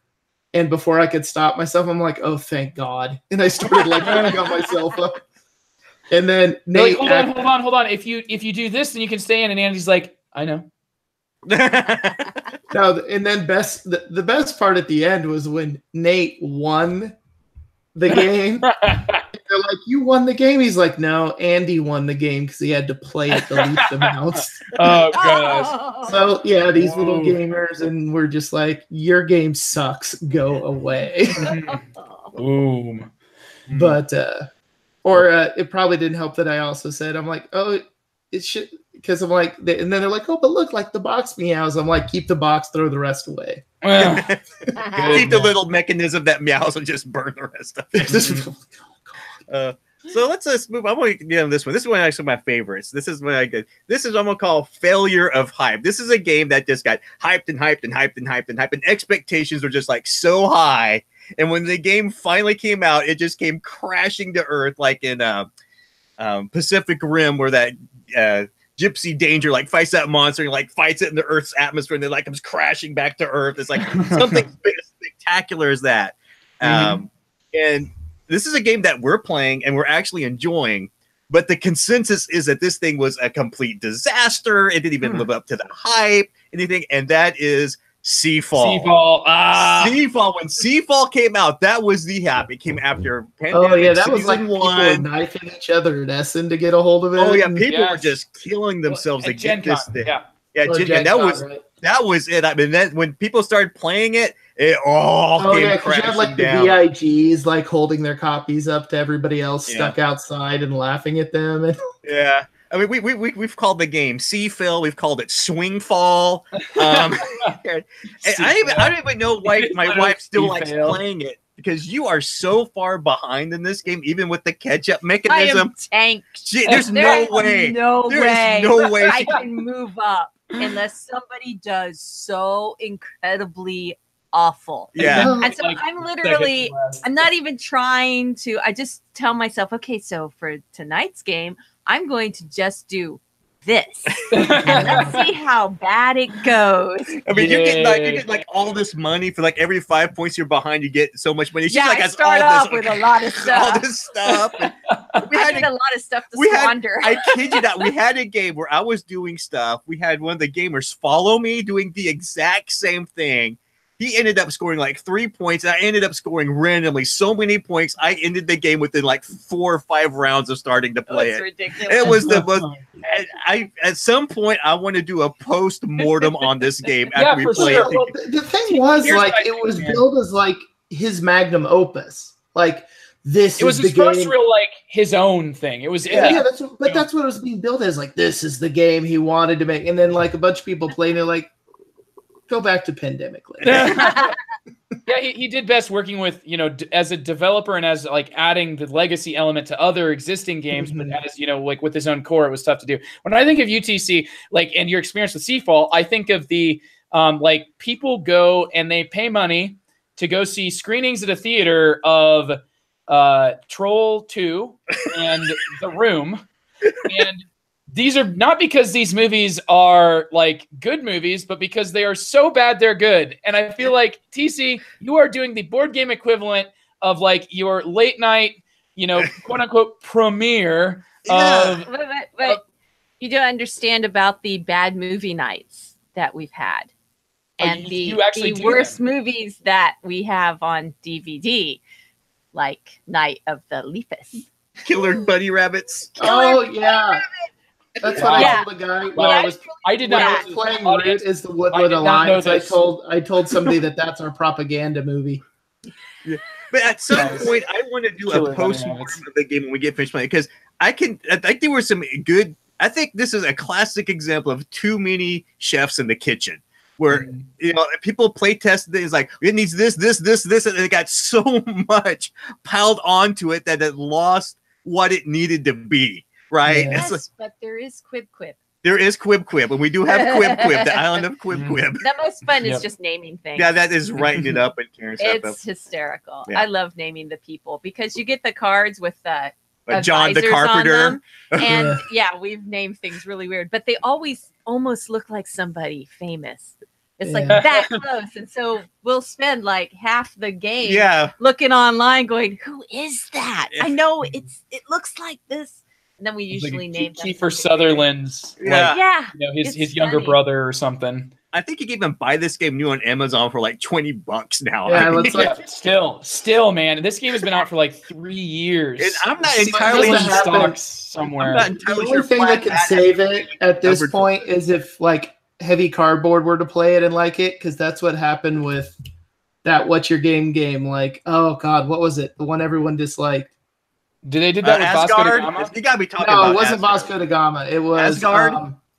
And before I could stop myself, I'm like, oh, thank God. And I started picking up myself up. And then Nate, hold on. If you do this, then you can stay in. And Andy's like, I know. No, and then the best part at the end was when Nate won the game. They're like, you won the game? He's like, no, Andy won the game because he had to play it the least amount. Oh, gosh. So, yeah, these little gamers, and we're just like, your game sucks. Go away. Boom. But, it probably didn't help that I also said, I'm like, oh, it should, because I'm like, and then they're like, oh, but look, the box meows. I'm like, keep the box, throw the rest away. Keep the little mechanism that meows and just burn the rest of it. So let's move. I'm going to get on this one. This is one actually my favorites. This is what I'm going to call failure of hype. This is a game that just got hyped and hyped and hyped and hyped and hyped, and expectations were just so high. And when the game finally came out, it just came crashing to earth, like in Pacific Rim, where that Gypsy Danger fights that monster and fights it in the Earth's atmosphere, and then comes crashing back to Earth. It's something spectacular as that. And this is a game that we're playing and we're actually enjoying, but the consensus is that this thing was a complete disaster. It didn't even live up to the hype, anything, and that is Seafall. Seafall. When Seafall came out, that was the hype. It came after Pandemic. Oh yeah, that was Season 1. People were knifing each other at Essen to get a hold of it. Oh yeah, people were just killing themselves to get this thing. That was it. I mean, then when people started playing it, it all came crashing you had down. The VIGs holding their copies up to everybody else stuck outside and laughing at them. And yeah. I mean, we've called the game Seafill. We've called it Swingfall. I don't even know why my wife still likes playing it. because you are so far behind in this game, even with the catch-up mechanism. I am tanked. There's no way. There's no way I can move up unless somebody does so incredibly awful. Yeah. And so I'm literally, I'm not even trying to, I just tell myself, okay, so for tonight's game, I'm going to just do this. And let's see how bad it goes. I mean, you get like all this money for like every 5 points you're behind, you get so much money. She's like, I start off with a lot of stuff. All this stuff. I had a lot of stuff to squander. I kid you not. We had a game where I was doing stuff. We had one of the gamers follow me doing the exact same thing. He ended up scoring like 3 points. I ended up scoring randomly so many points. I ended the game within like 4 or 5 rounds of starting to play it. Ridiculous. It was the most. At some point, I want to do a post-mortem on this game after we play it. Well, the thing was, like, it was billed as like his magnum opus. Like, this it was his first real, like, his own thing. It was, that's what it was being billed as. Like, this is the game he wanted to make, and then like a bunch of people playing, they're like, go back to Pandemic. Yeah, he did best working with, you know, as a developer and as like adding the legacy element to other existing games, but as, you know, like with his own core, it was tough to do. When I think of UTC, like, and your experience with Seafall, I think of the like people go and they pay money to go see screenings at a theater of Troll 2 and The Room, and these are not because these movies are like good movies, but because they are so bad they're good. And I feel like, TC, you are doing the board game equivalent of like your late night, you know, quote unquote premiere. But you don't understand about the bad movie nights that we've had, and the worst movies that we have on DVD, like Night of the Lepus, Killer Bunny Rabbits. Yeah. That's what I told the guy when I was playing Root is the Woodland Alliance. I told somebody that's our propaganda movie. Yeah. But at some point, I want to do a post-mortem of the game when we get finished playing, because I think there were some good. I think this is a classic example of too many chefs in the kitchen, where you know people play test things like it needs this, and it got so much piled onto it that it lost what it needed to be. Right. Yes, but there is Quib. There is Quib, and we do have Quib, the island of Quib. The most fun is just naming things. Yeah, that is writing it up and tearing stuff up. It's hysterical. Yeah. I love naming the people because you get the cards with the John the Carpenter. And we've named things really weird, but they always almost look like somebody famous. It's like that close. And so we'll spend like half the game looking online going, who is that? I know it looks like this. And then we usually name Kiefer Sutherland's, you know, his younger brother or something. I think you can even buy this game new on Amazon for like $20 now. Yeah, still, man. This game has been out for like 3 years. And I'm not entirely in stocks somewhere. The only thing that can save it at this point is if like Heavy Cardboard were to play it and like it, because that's what happened with that What's Your Game. Like, oh God, what was it? The one everyone disliked. Did they did that with Vasco da Gama? You gotta be talking about. No, it wasn't Vasco da Gama. It was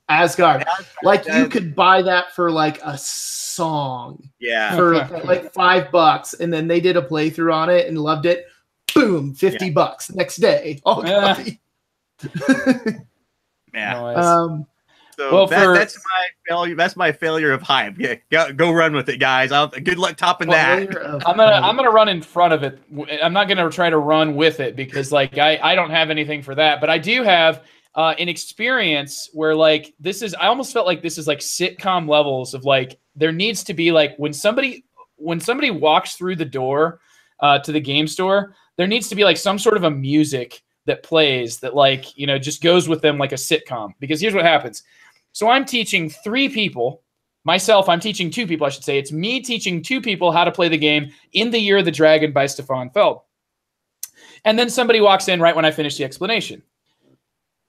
Asgard. Like you could buy that for like a song. Yeah. For like $5, and then they did a playthrough on it and loved it. Boom, $50 next day. All copy. Yeah. So that's my failure. That's my failure of hype. Yeah, go run with it, guys. Good luck topping that. I'm gonna run in front of it. I'm not gonna try to run with it because like I don't have anything for that. But I do have an experience where like this is. I almost felt like this is like sitcom levels of like there needs to be like when somebody walks through the door to the game store, there needs to be like some sort of a music that plays that like you know just goes with them like a sitcom. Because here's what happens. So I'm teaching 3 people. Myself, I'm teaching 2 people, I should say. It's me teaching 2 people how to play the game In the Year of the Dragon by Stefan Feld. And then somebody walks in right when I finish the explanation.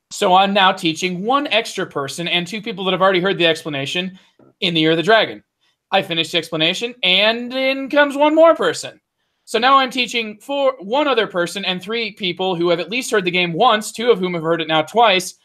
So I'm now teaching 1 extra person and 2 people that have already heard the explanation In the Year of the Dragon. I finish the explanation, and in comes 1 more person. So now I'm teaching 1 other person and 3 people who have at least heard the game once, 2 of whom have heard it now twice,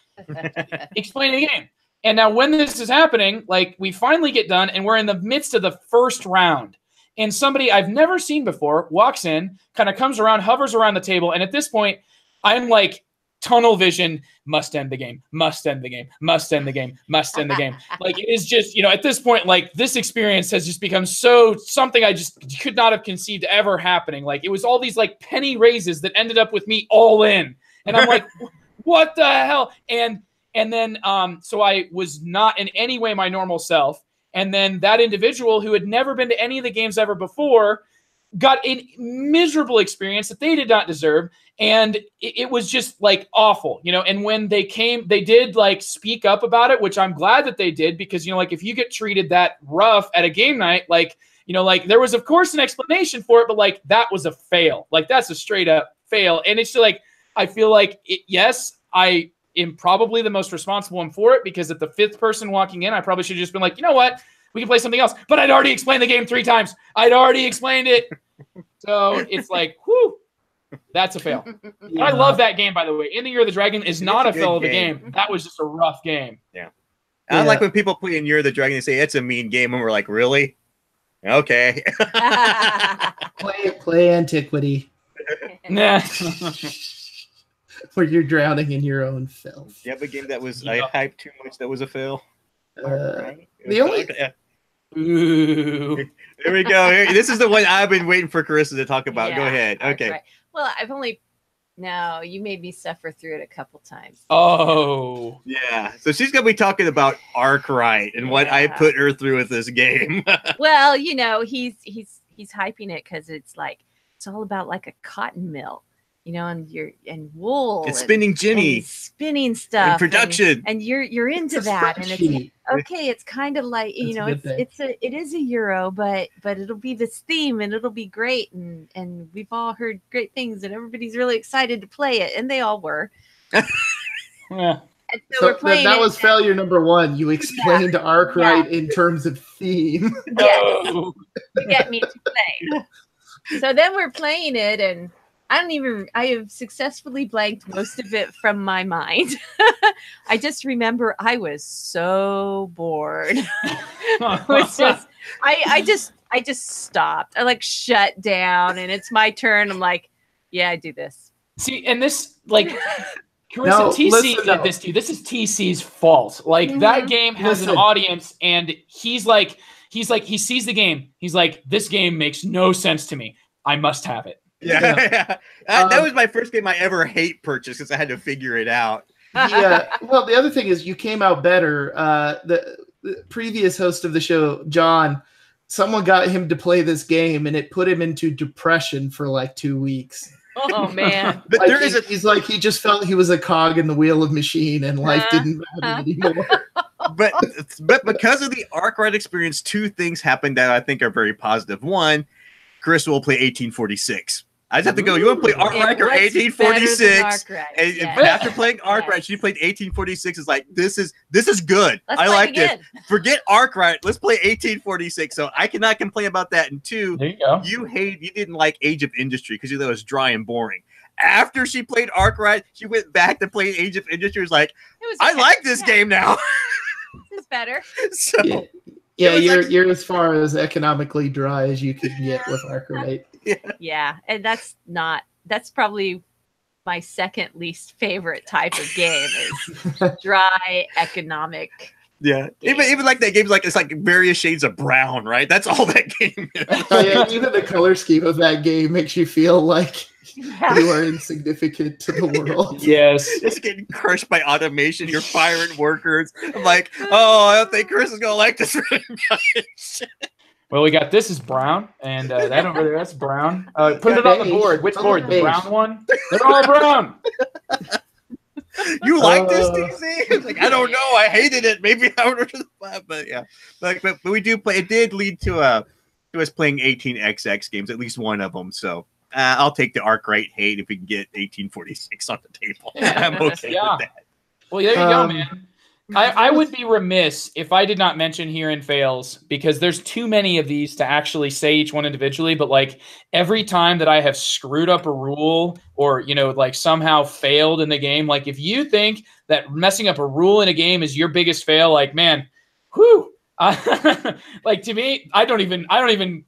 explaining the game. And now when this is happening, like we finally get done and we're in the midst of the first round. and somebody I've never seen before walks in, kind of comes around, hovers around the table, and at this point, I'm like, tunnel vision, must end the game, must end the game, must end the game, must end the game. Like, it is just, at this point, like, this experience has just become something I just could not have conceived ever happening. Like, it was all these like penny raises that ended up with me all in. And I'm like, what the hell? And then, so I was not in any way my normal self. And then that individual who had never been to any of the games ever before got a miserable experience that they did not deserve. And it was just like awful, and when they came, they did like speak up about it, which I'm glad that they did, because, like, if you get treated that rough at a game night, like, like, there was of course an explanation for it, but like, that was a fail. Like, that's a straight up fail. And it's just like, I feel like yes, I am probably the most responsible one for it, because at the 5th person walking in, I probably should have just been like, you know what? We can play something else. But I'd already explained the game 3 times. I'd already explained it. So it's like, whew, that's a fail. Yeah. I love that game, by the way. In the Year of the Dragon is not a fail of a game. That was just a rough game. Yeah. I like when people play in Year of the Dragon, they say it's a mean game, and we're like, really? Okay. play Antiquity. Nah. Where you're drowning in your own filth. You have a game that was I hyped too much that was a fail? The only... Ooh. There we go. This is the one I've been waiting for Carissa to talk about. Yeah, go ahead. Okay. Right. Well, no, you made me suffer through it a couple times. Oh. Yeah. So she's going to be talking about Arkwright and what I put her through with this game. Well, he's hyping it because it's all about like a cotton mill. And wool, it's spinning Jenny, and spinning stuff, and production, and you're into that, and it's okay. It's kind of like it is a Euro, but it'll be this theme, and it'll be great, and we've all heard great things, and everybody's really excited to play it, and they all were. Yeah. So we're playing that was failure number 1. You explained Arkwright in terms of theme. Oh. To get me to play. So then we're playing it, and I have successfully blanked most of it from my mind. I just remember I was so bored. It was just, I just stopped. I shut down, and it's my turn. I'm like, yeah, I do this. See, and this, Carissa, TC did this to you. This is TC's fault. That game has an audience, and he sees the game. He's like, this game makes no sense to me. I must have it. Yeah. That was my first game I ever hate purchased because I had to figure it out. Yeah. Well, the other thing is you came out better. The previous host of the show, John, someone got him to play this game, and it put him into depression for 2 weeks. Oh man! But he just felt he was a cog in the wheel of machine, and life didn't matter anymore. But because of the Arkwright experience, 2 things happened that I think are very positive. One, Chris will play 1846. I just have to go. You want to play Arkwright or 1846? And after playing Arkwright, she played 1846. Is like this is good. I like this. Forget Arkwright. Let's play 1846. So I cannot complain about that. And 2, there you go. You didn't like Age of Industry because you thought it was dry and boring. After she played Arkwright, she went back to play Age of Industry. Was like, I like this game now. This is better. So. Yeah, you're as far as economically dry as you could get with Arkwright. Yeah, and that's probably my second least favorite type of game is dry economic. Yeah, even like that game's it's like various shades of brown, right? That's all that game is. Yeah, even the color scheme of that game makes you feel like you are insignificant to the world. Yes. It's getting crushed by automation. You're firing workers. I'm like, oh, I don't think Chris is going to like this very much. Well, we got this is brown, and that over there, that's brown. Put it on the board. Which board? The brown one? They're all brown. You like this, DC? I don't know. I hated it. Maybe I would the but yeah. But we do play. It did lead to us playing 18XX games, at least one of them. So I'll take the Arkwright hate if we can get 1846 on the table. I'm okay with that. Well, there you go, man. I would be remiss if I did not mention here in fails, because there's too many of these to actually say each one individually. But every time that I have screwed up a rule or, somehow failed in the game, if you think that messing up a rule in a game is your biggest fail, man, whew, to me, I don't even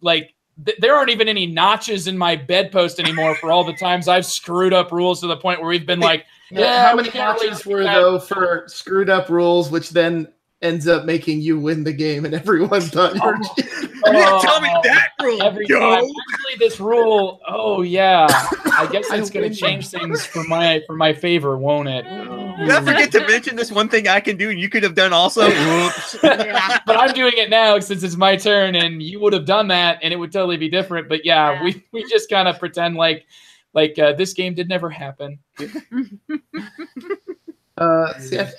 there aren't even any notches in my bedpost anymore for all the times I've screwed up rules to the point where we've been like, how many notches were though for screwed up rules, which then ends up making you win the game, and everyone thought you were. You didn't tell me that rule. Every time. Actually, this rule. Oh yeah, I guess it's going to change things for my favor, won't it? Did I forget to mention this one thing I can do? You could have done also. Whoops. But I'm doing it now since it's my turn, and you would have done that, and it would totally be different. But yeah. we just kind of pretend like this game did never happen. What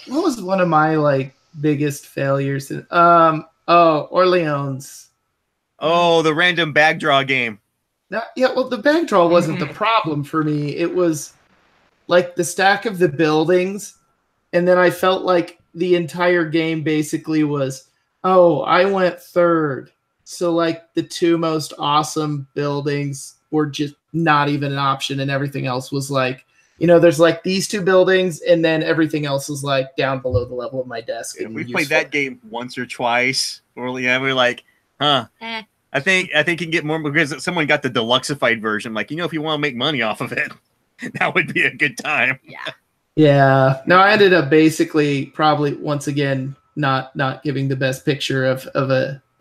was one of my biggest failures? Orleans. Oh, the random bag draw game. Well, the bag draw wasn't the problem for me. It was the stack of the buildings, and then I felt like the entire game basically was, I went third. So the two most awesome buildings were just not even an option, and everything else was there's these two buildings, and then everything else is down below the level of my desk. We played that game once or twice. Early, we were like, huh. I think you can get more because someone got the deluxeified version. If you want to make money off of it, that would be a good time. Yeah. No, I ended up basically probably once again not giving the best picture of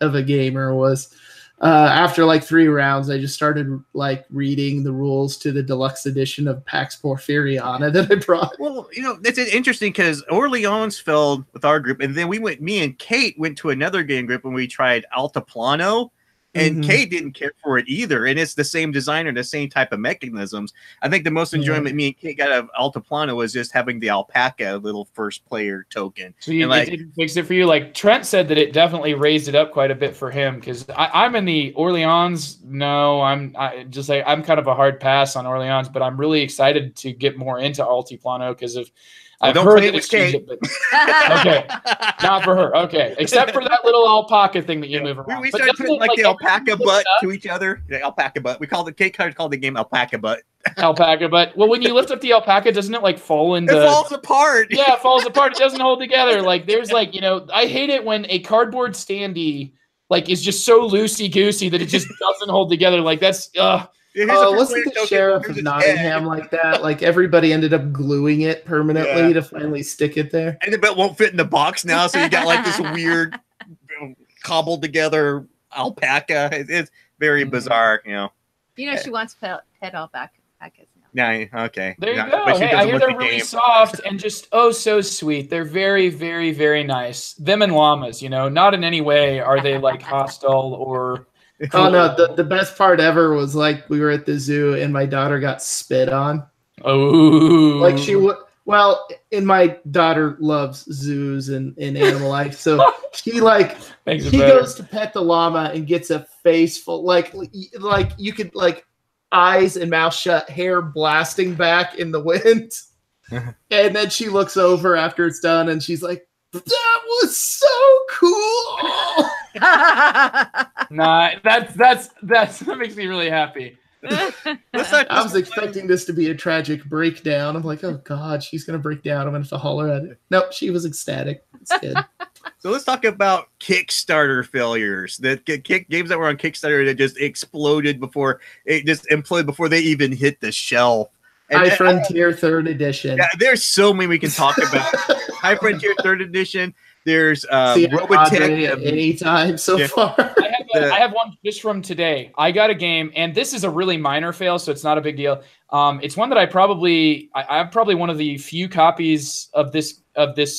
a gamer. Was after 3 rounds, I just started reading the rules to the deluxe edition of Pax Porfiriana that I brought. Well, that's interesting because Orleans fell with our group, and then me and Kate went to another game group and we tried Altiplano. And Kate didn't care for it either. And it's the same designer, the same type of mechanisms. I think the most enjoyment me and Kate got out of Altiplano was just having the alpaca little first player token. So you didn't fix it for you? Trent said that it definitely raised it up quite a bit for him because I'm in the Orleans. No, I'm kind of a hard pass on Orleans, but I'm really excited to get more into Altiplano because of I've heard that it's changed it, but okay, not for her. Okay, except for that little alpaca thing that you move around. We started putting the alpaca butt to each other. The alpaca butt. We called Kate called the game alpaca butt. Alpaca butt. Well, when you lift up the alpaca, doesn't it fall into? It falls apart. Yeah, it falls apart. It doesn't hold together. There's I hate it when a cardboard standee is just so loosey goosey that it just doesn't hold together. That's wasn't the sheriff of Nottingham like that? Everybody ended up gluing it permanently to finally stick it there. And the bit won't fit in the box now, so you got this weird cobbled together alpaca. It's very bizarre, she wants pet alpacas now. Yeah, okay. There you go. Hey, I hear they're really soft and just so sweet. They're very, very, very nice. Them and llamas, not in any way are they hostile or. Oh no, the best part ever was we were at the zoo and my daughter got spit on. Oh, she would. Well, and my daughter loves zoos and animal life, so she goes to pet the llama and gets a face full you could eyes and mouth shut, hair blasting back in the wind, and then she looks over after it's done and she's like, "That was so cool." Nah, that makes me really happy. I was expecting this to be a tragic breakdown. I'm like, oh god, she's gonna break down. I'm gonna have to holler at it. Nope, she was ecstatic. It's good. So let's talk about Kickstarter failures. The games that were on Kickstarter that just exploded before they even hit the shelf. High Frontier 3rd Edition. Yeah, there's so many we can talk about. High Frontier 3rd Edition. There's Robotech at any time so far. I have one just from today. I got a game, and this is a really minor fail, so it's not a big deal. It's one that I have probably one of the few copies of this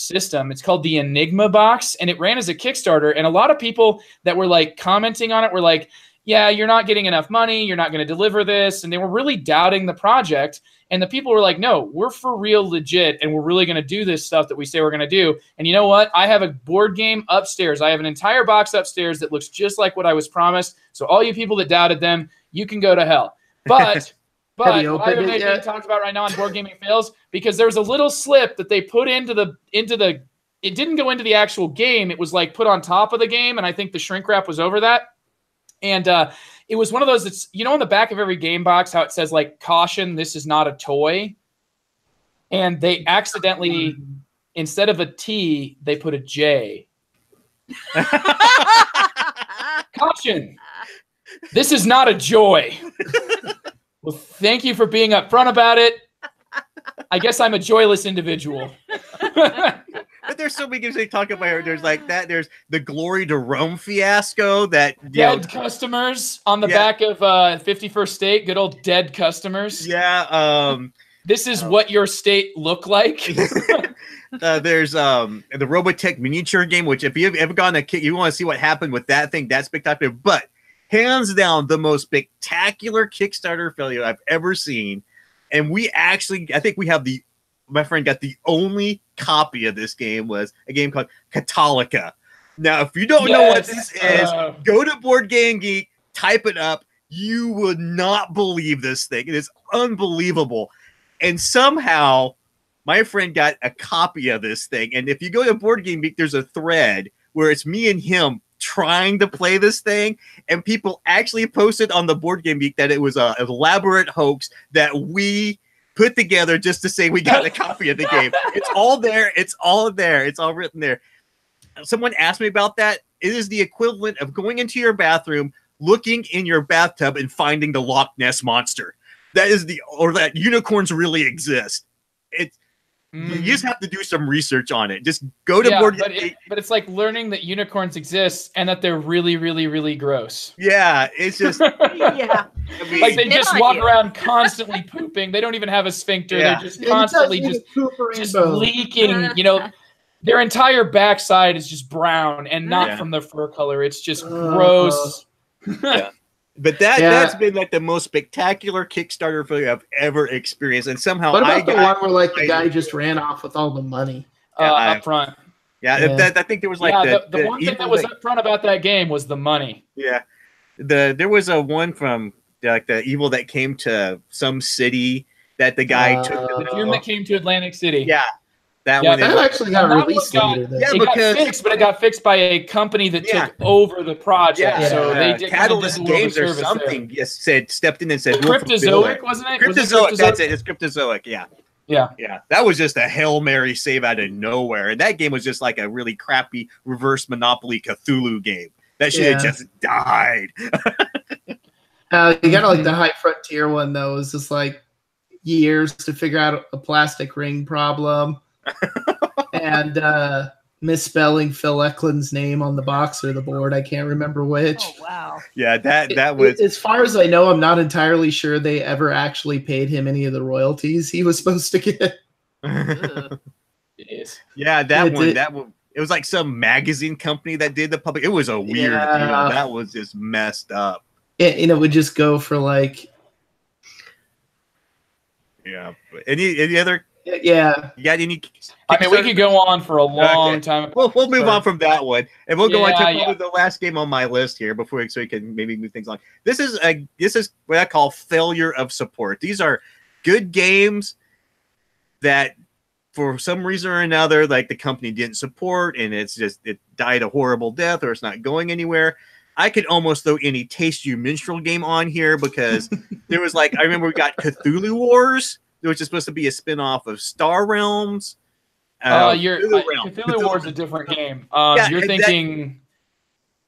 system. It's called the Enigma Box, and it ran as a Kickstarter. And a lot of people that were commenting on it were like, "Yeah, you're not getting enough money. You're not going to deliver this," and they were really doubting the project. And the people were like, "No, we're for real legit, and we're really going to do this stuff that we say we're going to do." And you know what? I have a board game upstairs. I have an entire box upstairs that looks just like what I was promised. So all you people that doubted them, you can go to hell. But why are they being talked about right now on Board Gaming Fails? Because there was a little slip that they put into the. It didn't go into the actual game. It was put on top of the game, and I think the shrink wrap was over that. And it was one of those that's, on the back of every game box, how it says caution, this is not a toy. And they accidentally, instead of a T, they put a J. Caution. This is not a joy. Well, thank you for being upfront about it. I guess I'm a joyless individual. But there's so many games they talk about. There's like that. There's the Glory to Rome fiasco. That dead customers on the back of 51st State. Good old dead customers. Yeah. This is what your state look like. There's the Robotech miniature game, which if you've ever gotten a kit, you want to see what happened with that thing. That's spectacular. But hands down, the most spectacular Kickstarter failure I've ever seen. And I think we have my friend got the only copy of this game, was a game called Catolica. Now, if you don't know what this is, go to Board Game Geek, type it up. You would not believe this thing. It is unbelievable. And somehow my friend got a copy of this thing. And if you go to Board Game Geek, there's a thread where it's me and him trying to play this thing. And people actually posted on the Board Game Geek that it was an elaborate hoax that we put together just to say we got a copy of the game. It's all there. It's all there. It's all written there. Someone asked me about that. It is the equivalent of going into your bathroom, looking in your bathtub, and finding the Loch Ness Monster. That unicorns really exist. You just have to do some research on it. Just go to Board Game Geek. But it's like learning that unicorns exist and that they're really, really, really gross. Yeah, it's just Yeah. I mean, like they just walk around constantly pooping. They don't even have a sphincter. Yeah. They're just constantly just leaking. You know, their entire backside is just brown and not from the fur color. It's just gross. Yeah. But that's been like the most spectacular Kickstarter failure I've ever experienced. And somehow what about the one where like the guy just ran off with all the money up front? Yeah, I think there was like the one thing that was up front about that game was the money. Yeah, there was a one from like the evil that came to some city that the guy took. The Doom that came to Atlantic City. Yeah. That actually got released later. It got fixed, but it got fixed by a company that took over the project. Yeah. So they did Catalyst Games or something stepped in and said Cryptozoic, wasn't it? Cryptozoic, that's it. It's Cryptozoic, yeah. Yeah. That was just a Hail Mary save out of nowhere. And that game was just like a really crappy reverse Monopoly Cthulhu game. That should have just died. You got like the High Frontier one though. It was just like years to figure out a plastic ring problem. And misspelling Phil Eklund's name on the box or the board. I can't remember which. Oh, wow. Yeah, that was... As far as I know, I'm not entirely sure they ever actually paid him any of the royalties he was supposed to get. Yeah, that one. It was like some magazine company that did the public. It was a weird deal. That was just messed up. And it would just go for like... Yeah. Any other... Yeah. You got any? I mean, we could go on for a long time. We'll move on from that one, and we'll go on to probably the last game on my list here so we can maybe move things on. This is what I call failure of support. These are good games that, for some reason or another, like the company didn't support, and it died a horrible death, or it's not going anywhere. I could almost throw any Taste You Minstrel game on here because there was I remember we got Cthulhu Wars, which is supposed to be a spin-off of Star Realms. Cthulhu Wars is a different game. You're thinking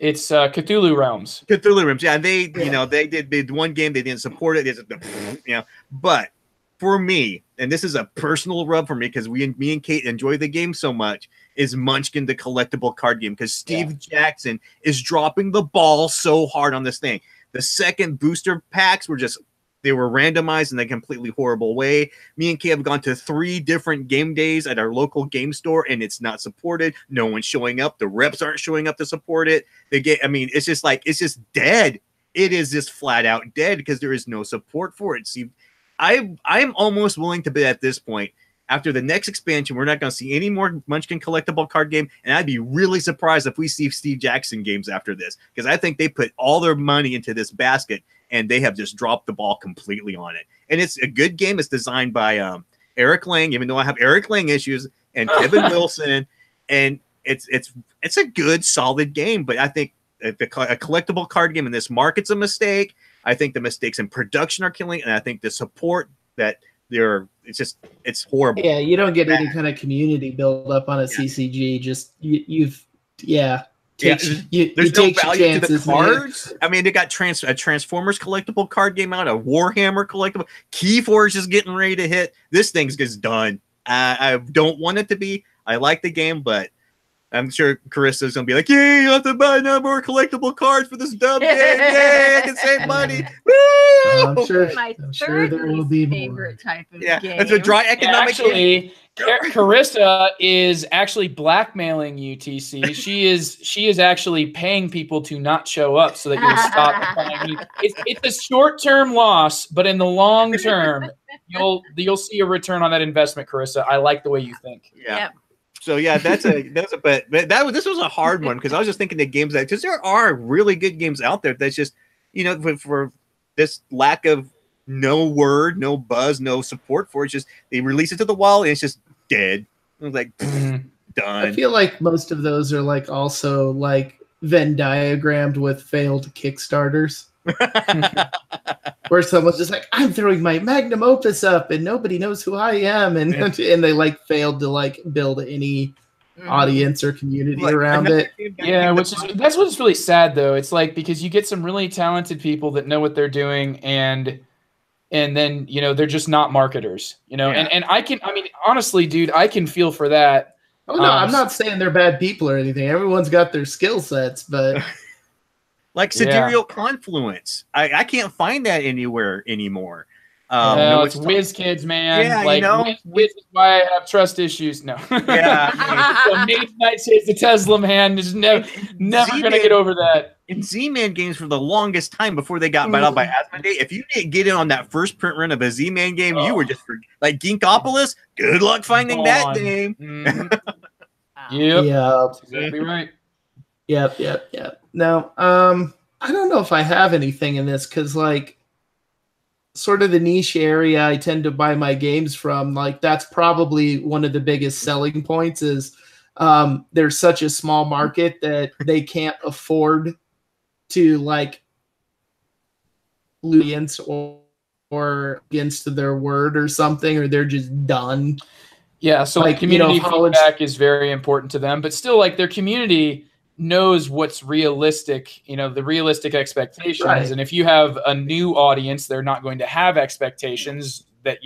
it's Cthulhu Realms. Cthulhu Realms, yeah. And they did one game, they didn't support it. But for me, and this is a personal rub for me because me and Kate enjoy the game so much, is Munchkin, the collectible card game, because Steve Jackson is dropping the ball so hard on this thing. The second booster packs were they were randomized in a completely horrible way. Me and Kay have gone to 3 different game days at our local game store, and it's not supported. No one's showing up. The reps aren't showing up to support it. It's just dead. It is just flat out dead because there is no support for it. See, I'm almost willing to bet at this point, after the next expansion, we're not going to see any more Munchkin collectible card game, and I'd be really surprised if we see Steve Jackson games after this, because I think they put all their money into this basket, and they have just dropped the ball completely on it. And it's a good game. It's designed by Eric Lang, even though I have Eric Lang issues, and Kevin Wilson, and it's a good, solid game. But I think a collectible card game in this market's a mistake. I think the mistakes in production are killing, and I think the support that it's horrible. Yeah, you don't get any kind of community build up on a CCG. Just there's no value to the cards. Man. I mean, they got a Transformers collectible card game out, a Warhammer collectible. Keyforge is getting ready to hit. This thing's just done. I don't want it to be. I like the game, but I'm sure Carissa's gonna be like, "Yay! You have to buy no more collectible cards for this dumb game! Yay! I can save money!" Woo! I'm sure there will be favorite type of game. It's a dry economic. Actually, Carissa is actually blackmailing UTC. She is actually paying people to not show up so that you'll stop buying. It's a short-term loss, but in the long term, you'll see a return on that investment, Carissa. I like the way you think. Yeah. Yep. So yeah, this was a hard one because I was just thinking the games because there are really good games out there that's just for this lack of no word, no buzz, no support for it. It's just they release it to the wall and it's just dead. It was like done. I feel like most of those are like also like Venn diagrammed with failed Kickstarters. Where someone's just like, I'm throwing my magnum opus up and nobody knows who I am, and they like failed to like build any audience or community around it. Yeah, that's what's really sad though. It's like because you get some really talented people that know what they're doing and then they're just not marketers, and I mean honestly, dude, I can feel for that. Oh no, I'm not saying they're bad people or anything. Everyone's got their skill sets, but like Sidereal Confluence. I can't find that anywhere anymore. It's WizKids, man. Yeah, WizKids is why I have trust issues. No. Yeah. So Midnight says the Tesla man is never going to get over that. In Z-Man games for the longest time before they got bought out by Asmodee, if you didn't get in on that first print run of a Z-Man game, you were just like Geekopolis. Good luck finding that game. Mm-hmm. Yep. Exactly right. Yep. Now, I don't know if I have anything in this because, like, sort of the niche area I tend to buy my games from, like, that's probably one of the biggest selling points is there's such a small market that they can't afford to, like, lose or against their word or something, or they're just done. Yeah, so like, community feedback is very important to them, but still, like, their community knows what's realistic, the realistic expectations. Right. And if you have a new audience, they're not going to have expectations that,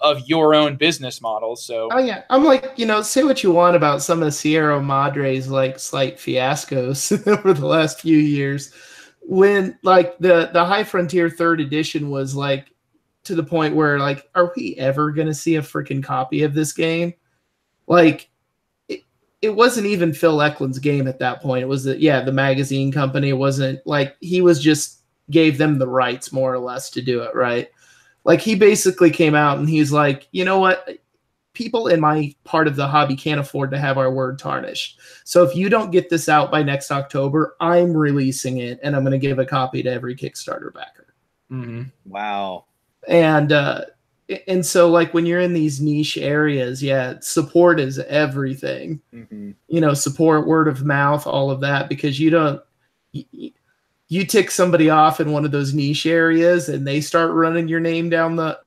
of your own business model. So, oh yeah, I'm like, say what you want about some of Sierra Madre's like slight fiascos over the last few years. When like the High Frontier 3rd edition was like to the point where like, are we ever going to see a freaking copy of this game? Like, it wasn't even Phil Eklund's game at that point. It was the magazine company. It wasn't like he was just gave them the rights more or less to do it. Right. Like he basically came out and he's like, you know what? People in my part of the hobby can't afford to have our word tarnished. So if you don't get this out by next October, I'm releasing it and I'm going to give a copy to every Kickstarter backer. Mm-hmm. Wow. And so like when you're in these niche areas, support is everything. Mm-hmm. Support, word of mouth, all of that, because you tick somebody off in one of those niche areas and they start running your name down the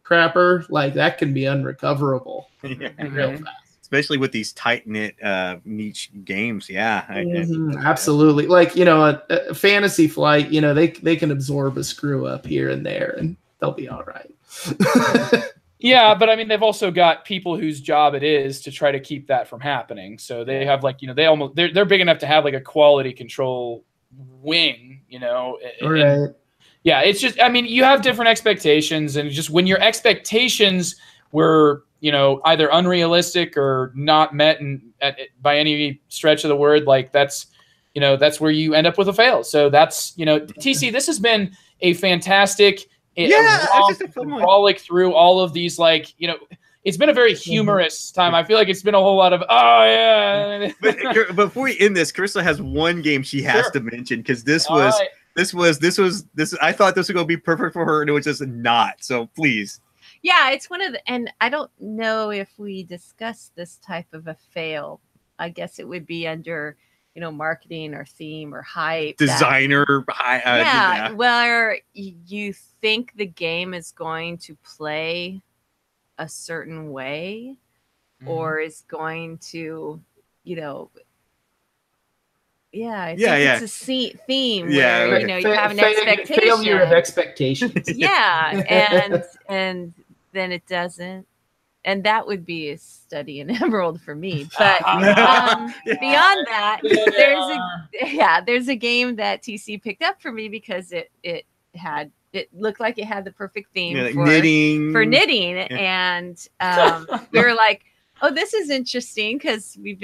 crapper, like that can be unrecoverable real fast. Especially with these tight-knit niche games. Yeah. Absolutely. Like, a Fantasy Flight, they can absorb a screw up here and there and they'll be all right. Yeah, but I mean, they've also got people whose job it is to try to keep that from happening. So they have like, they're big enough to have like a quality control wing, Right. And, yeah, it's just, I mean, you have different expectations, and just when your expectations were, either unrealistic or not met by any stretch of the word, like that's where you end up with a fail. So that's, TC, this has been a fantastic frolic through all of these, like, it's been a very humorous time. I feel like it's been a whole lot of But before we end this, Carissa has one game she has to mention because this was I thought this was going to be perfect for her, and it was just not. So please. Yeah, it's one of the, and I don't know if we discussed this type of a fail. I guess it would be under marketing or theme or hype. Designer. Where you think the game is going to play a certain way or is going to, I think it's a theme where you have an expectation. Failure of expectations. And then it doesn't. And that would be a study in Emerald for me. But beyond that, there's a game that TC picked up for me because it looked like it had the perfect theme for knitting. And we were like, oh, this is interesting because he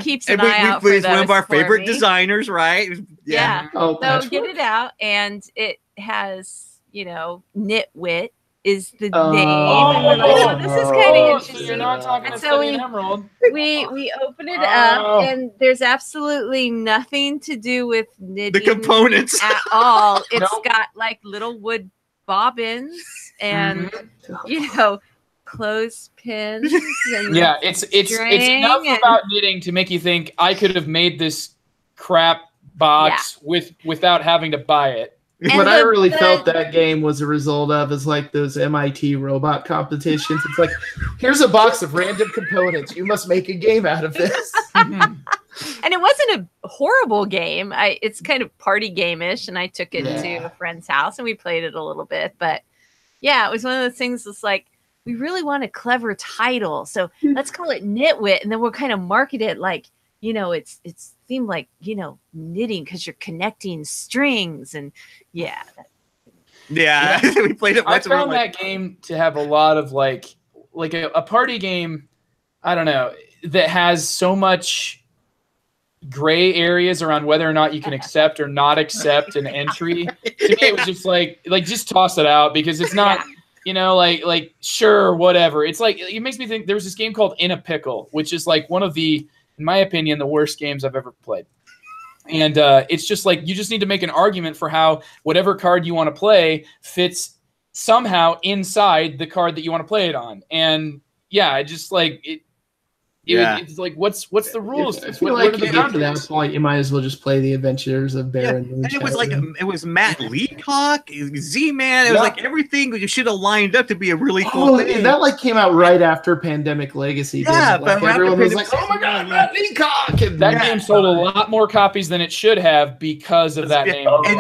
keeps an eye out for those. He's one of our favorite designers, right? Yeah. Oh, so get it out, and it has, Nitwit is the name. And we're like, this is kind of interesting. So you're not talking and so Emerald. We open it up, and there's absolutely nothing to do with knitting the components at all. It's got like little wood bobbins and clothespins. And it's enough about knitting to make you think I could have made this crap box without having to buy it. And what I really felt that game was a result of is like those MIT robot competitions. It's like, here's a box of random components. You must make a game out of this. And it wasn't a horrible game. It's kind of party game-ish, and I took it to a friend's house and we played it a little bit. But it was one of those things that's like, we really want a clever title, so let's call it Nitwit, and then we'll kind of market it like, it's themed like, knitting because you're connecting strings and we played it. I found that game to have a lot of like a party game. I don't know, that has so much gray areas around whether or not you can accept or not accept an entry. To me, it was just like just toss it out because it's not. Sure, whatever. It's like, it makes me think there was this game called In a Pickle, which is like one of the, in my opinion, the worst games I've ever played. And it's just like, you just need to make an argument for how whatever card you want to play fits somehow inside the card that you want to play it on. And it's like, what's the rules? I feel like you get to that point, you might as well just play the Adventures of Baron Moonshine. And it was like it was Matt Leacock, Z-Man. It was like everything you should have lined up to be a really cool thing. And that came out right after Pandemic Legacy. But everyone was like, "Oh my god, Matt Leacock!" And that game sold a lot more copies than it should have because of that name. And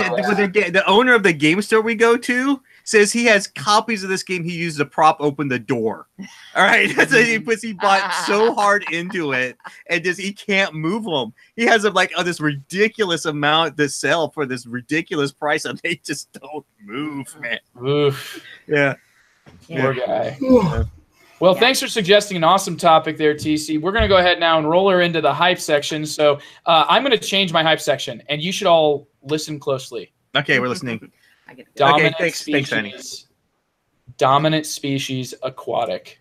the owner of the game store we go to says he has copies of this game he used to prop open the door. All right, he bought so hard into it, and he can't move them. He has this ridiculous amount to sell for this ridiculous price, and they just don't move, man. Oof. Yeah. Poor guy. Well, thanks for suggesting an awesome topic there, TC. We're going to go ahead now and roll her into the hype section. So I'm going to change my hype section, and you should all listen closely. Okay, we're listening. Dominant species. Thanks, dominant species aquatic.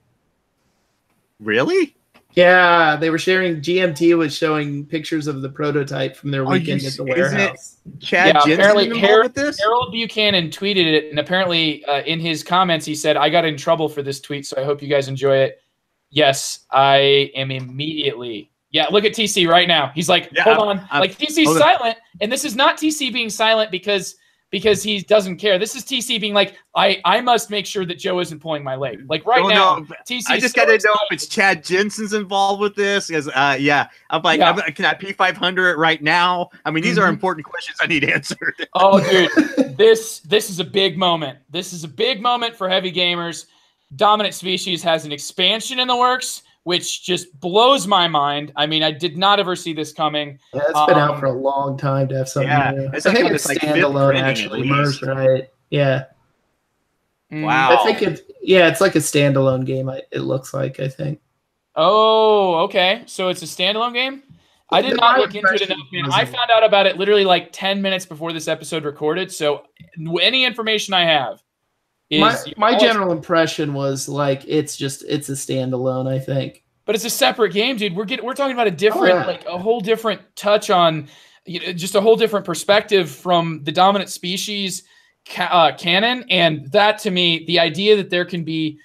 Really? Yeah, they were sharing. GMT was showing pictures of the prototype from their weekend at the warehouse. Chad apparently involved with this? Harold Buchanan tweeted it, and apparently in his comments he said, "I got in trouble for this tweet, so I hope you guys enjoy it." Yes, I am immediately. Yeah, look at TC right now. He's like, hold on. TC's silent, and this is not TC being silent because he doesn't care. This is TC being like, I must make sure that Joe isn't pulling my leg. Like now, TC. I just got to know if it's Chad Jensen's involved with this. Because I'm like, can I P500 it right now? I mean, these are important questions I need answered. Oh, dude, this is a big moment. This is a big moment for heavy gamers. Dominant Species has an expansion in the works, which just blows my mind. I mean, I did not ever see this coming. Yeah, it's been out for a long time to have something new. It's I think it's standalone, actually. Merged, right? Yeah. Wow. I think it's like a standalone game, it looks like, I think. Oh, okay. So it's a standalone game? I did not look into it enough, man. I found out about it literally like 10 minutes before this episode recorded, so any information I have my general impression was like it's a standalone, I think. But it's a separate game, dude. We're talking about a different, like a whole different touch on, just a whole different perspective from the Dominant Species canon. And that, to me, the idea that there can be,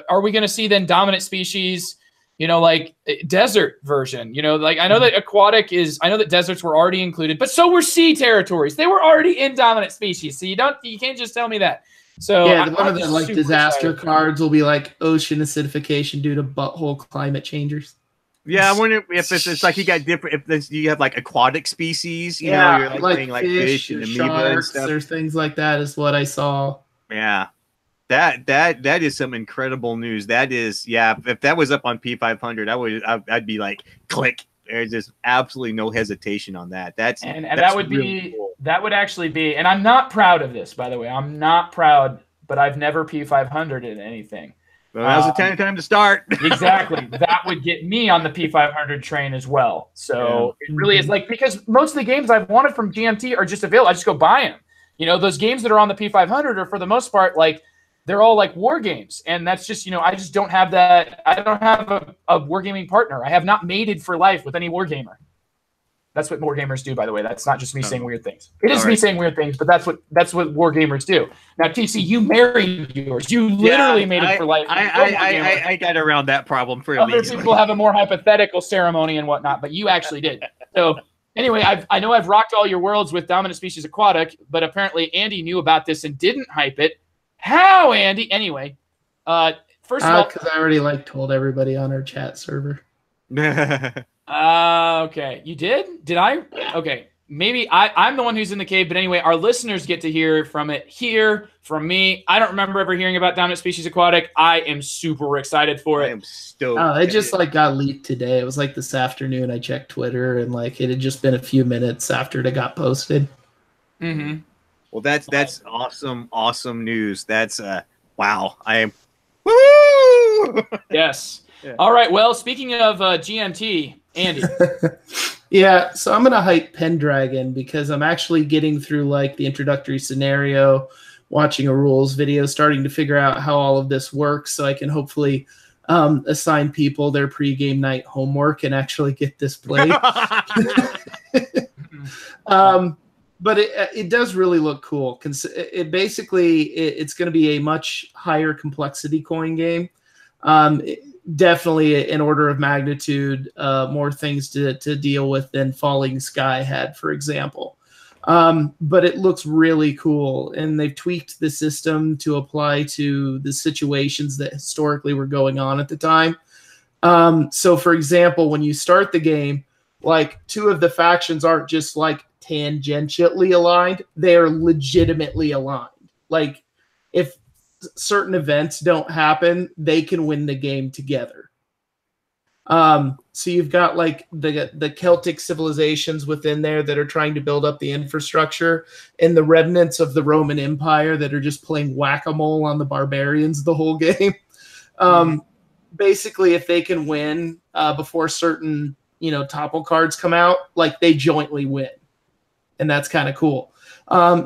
are we going to see then Dominant Species, like desert version? I know that aquatic I know that deserts were already included, but so were sea territories. They were already in Dominant Species. So you can't just tell me that. So one of the disaster cards will be like ocean acidification due to butthole climate changers. Yeah, I wonder if it's like you got different. If you have like aquatic species, you yeah, know, you're like playing like fish and amoeba and stuff. There's things like that is what I saw. Yeah, that is some incredible news. That is, yeah. If that was up on P500, I'd be like, click. There's just absolutely no hesitation on that. That's that would really be cool. That would actually be. And I'm not proud of this, by the way. I'm not proud, but I've never P500 in anything. Well, now's the time to start. Exactly. That would get me on the P500 train as well. So it really is like, because most of the games I've wanted from GMT are just available. I just go buy them. You know, those games that are on the P500 are for the most part, like, they're all like war games. And that's just, you know, I just don't have that. I don't have a wargaming partner. I have not mated for life with any wargamer. That's what wargamers do, by the way. That's not just me saying weird things. It is me saying weird things, but that's what wargamers do. Now, TC, you married yours. You literally made it for life. I got around that problem for Other people have a more hypothetical ceremony and whatnot, but you actually did. So anyway, I know I've rocked all your worlds with Dominant Species Aquatic, but apparently Andy knew about this and didn't hype it. How, Andy? Anyway, first of all, because I already told everybody on our chat server. Okay, you did? Did I? Okay, maybe I'm the one who's in the cave, but anyway, our listeners get to hear from me. I don't remember ever hearing about Dominant Species Aquatic. I am super excited for it. I am stoked. Oh, it just got leaked today. It was this afternoon. I checked Twitter and it had just been a few minutes after it got posted. Mm-hmm. Well, that's awesome news. That's wow. I am woo! Yes. Yeah. All right. Well, speaking of GMT, Andy. Yeah, so I'm gonna hype Pendragon because I'm actually getting through the introductory scenario, watching a rules video, starting to figure out how all of this works, so I can hopefully assign people their pre-game night homework and actually get this played. But it does really look cool. It's going to be a much higher complexity coin game. Definitely an order of magnitude more things to deal with than Falling Sky had, for example. But it looks really cool, and they've tweaked the system to apply to the situations that historically were going on at the time. So, for example, when you start the game, two of the factions aren't just tangentially aligned, they are legitimately aligned. If certain events don't happen, they can win the game together. So you've got the Celtic civilizations within there that are trying to build up the infrastructure, and the remnants of the Roman Empire that are just playing whack-a-mole on the barbarians the whole game. Basically, if they can win before certain topple cards come out, they jointly win. And that's kind of cool.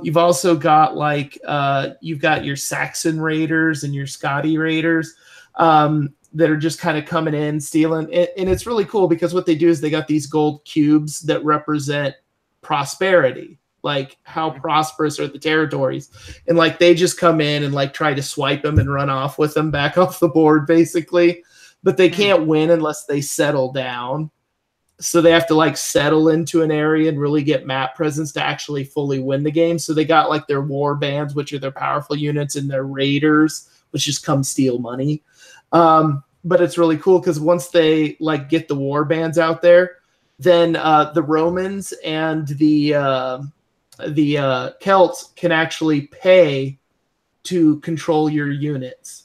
You've also got you've got your Saxon raiders and your Scotty raiders that are just kind of coming in, stealing. And it's really cool because what they do is they got these gold cubes that represent prosperity, how prosperous are the territories. And they just come in and try to swipe them and run off with them back off the board, basically. But they can't win unless they settle down. So they have to settle into an area and really get map presence to actually fully win the game. So they got their war bands, which are their powerful units, and their raiders, which just come steal money. But it's really cool because once they get the war bands out there, then the Romans and the Celts can actually pay to control your units.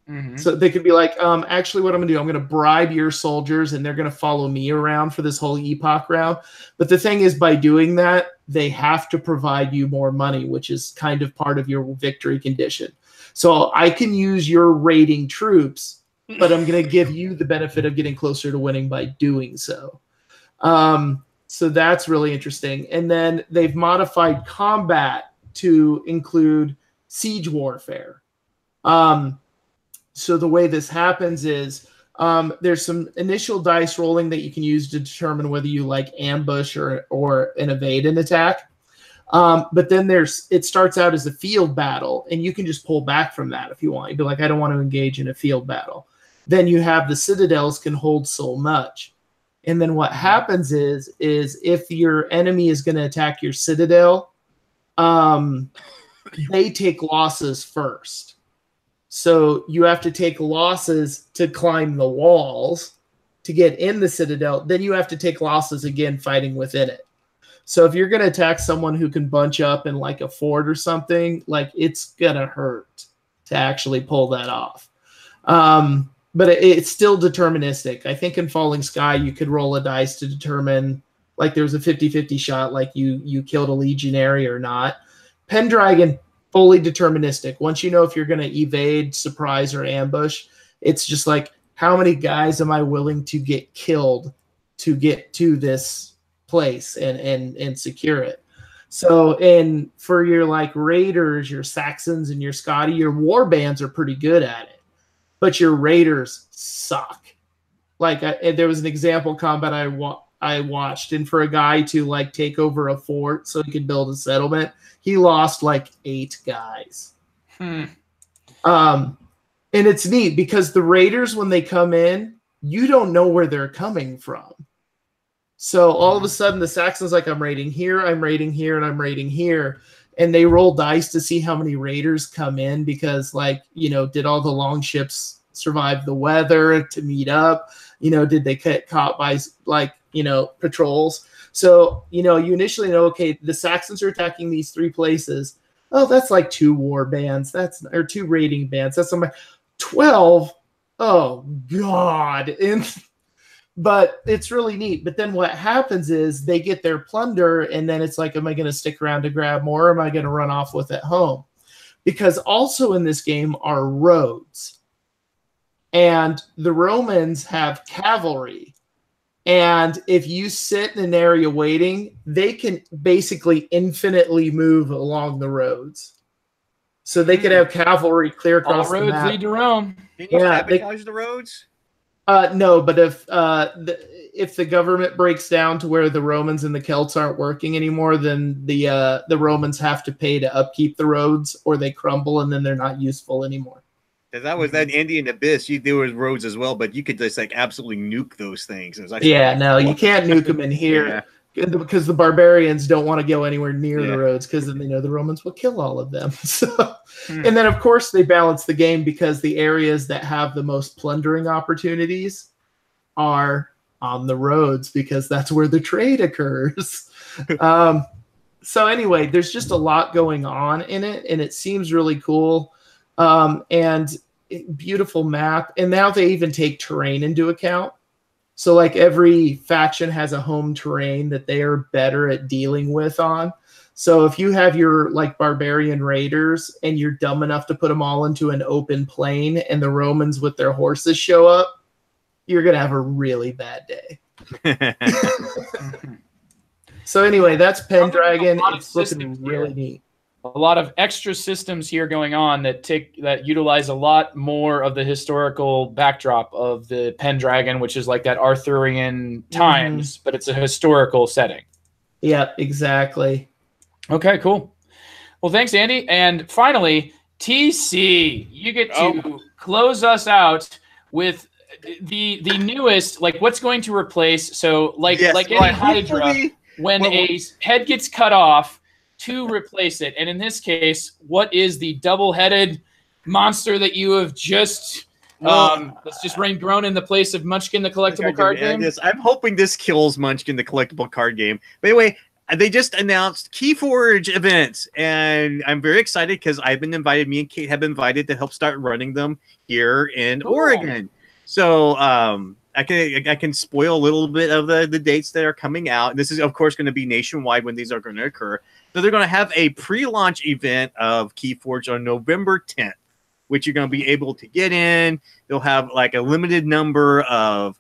Mm-hmm. So they could be actually what I'm going to do, I'm going to bribe your soldiers and they're going to follow me around for this whole epoch round. But the thing is, by doing that, they have to provide you more money, which is kind of part of your victory condition. So I can use your raiding troops, but I'm going to give you the benefit of getting closer to winning by doing so. So that's really interesting. And then they've modified combat to include siege warfare. So the way this happens is there's some initial dice rolling that you can use to determine whether you ambush or an evade an attack. But then it starts out as a field battle, and you can just pull back from that if you want. You'd be I don't want to engage in a field battle. Then you have the citadels can hold so much. And then what happens is if your enemy is going to attack your citadel, they take losses first. So you have to take losses to climb the walls, to get in the Citadel, then you have to take losses again fighting within it. So if you're going to attack someone who can bunch up in like a fort or something, like it's going to hurt to actually pull that off. But it's still deterministic. I think in Falling Sky, you could roll a dice to determine, like there was a 50-50 shot, like you killed a legionary or not. Pendragon, fully deterministic. Once you know if you're going to evade, surprise, or ambush, it's just like, how many guys am I willing to get killed to get to this place and secure it? So, and for your like Raiders, your Saxons, and your Scotty, your war bands are pretty good at it, but your Raiders suck. Like there was an example combat I watched, and for a guy to like take over a fort so he could build a settlement, he lost like 8 guys. And it's neat because the Raiders, when they come in, you don't know where they're coming from. So all of a sudden the Saxons like, I'm raiding here, I'm raiding here, and I'm raiding here. And they roll dice to see how many Raiders come in because, like, you know, did all the long ships survive the weather to meet up? You know, did they get caught by, like, you know, patrols? So, you know, you initially know, okay, the Saxons are attacking these 3 places. Oh, that's like 2 war bands. Or 2 raiding bands. That's something. 12. Oh, God. But it's really neat. But then what happens is they get their plunder, and then it's like, am I going to stick around to grab more, or am I going to run off with it home? Because also in this game are roads. And the Romans have cavalry. And if you sit in an area waiting, they can basically infinitely move along the roads. So they could have cavalry clear across the map. All roads lead to Rome. Can you sabotage the roads? No, but if the government breaks down to where the Romans and the Celts aren't working anymore, then the Romans have to pay to upkeep the roads, or they crumble and then they're not useful anymore. Because that was that Indian Abyss. There was roads as well, but you could just like absolutely nuke those things. You can't nuke them in here. Because the barbarians don't want to go anywhere near the roads, because then they know the Romans will kill all of them. So, and then, of course, they balance the game because the areas that have the most plundering opportunities are on the roads, because that's where the trade occurs. So anyway, there's just a lot going on in it, and it seems really cool. And beautiful map. And now they even take terrain into account. So like every faction has a home terrain that they are better at dealing with on. So if you have your like barbarian raiders and you're dumb enough to put them all into an open plain and the Romans with their horses show up, you're going to have a really bad day. So anyway, that's Pendragon. It's looking really neat. A lot of extra systems here going on that utilize a lot more of the historical backdrop of the Pendragon, which is like that Arthurian times, but it's a historical setting. Yeah, exactly. Okay, cool. Well, thanks, Andy. And finally, TC, you get to close us out with the newest, like what's going to replace. So like any Hydra, when a head gets cut off, to replace it. And in this case, what is the double-headed monster that you have just let's just grown in the place of Munchkin the collectible card game? I'm hoping this kills Munchkin the collectible card game. But anyway, they just announced Keyforge Events, and I'm very excited because I've been invited, me and Kate have been invited to help start running them here in Oregon. So I can spoil a little bit of the dates that are coming out. And this is, of course, going to be nationwide when these are going to occur. So they're going to have a pre-launch event of Keyforge on November 10th, which you're going to be able to get in. They'll have like a limited number of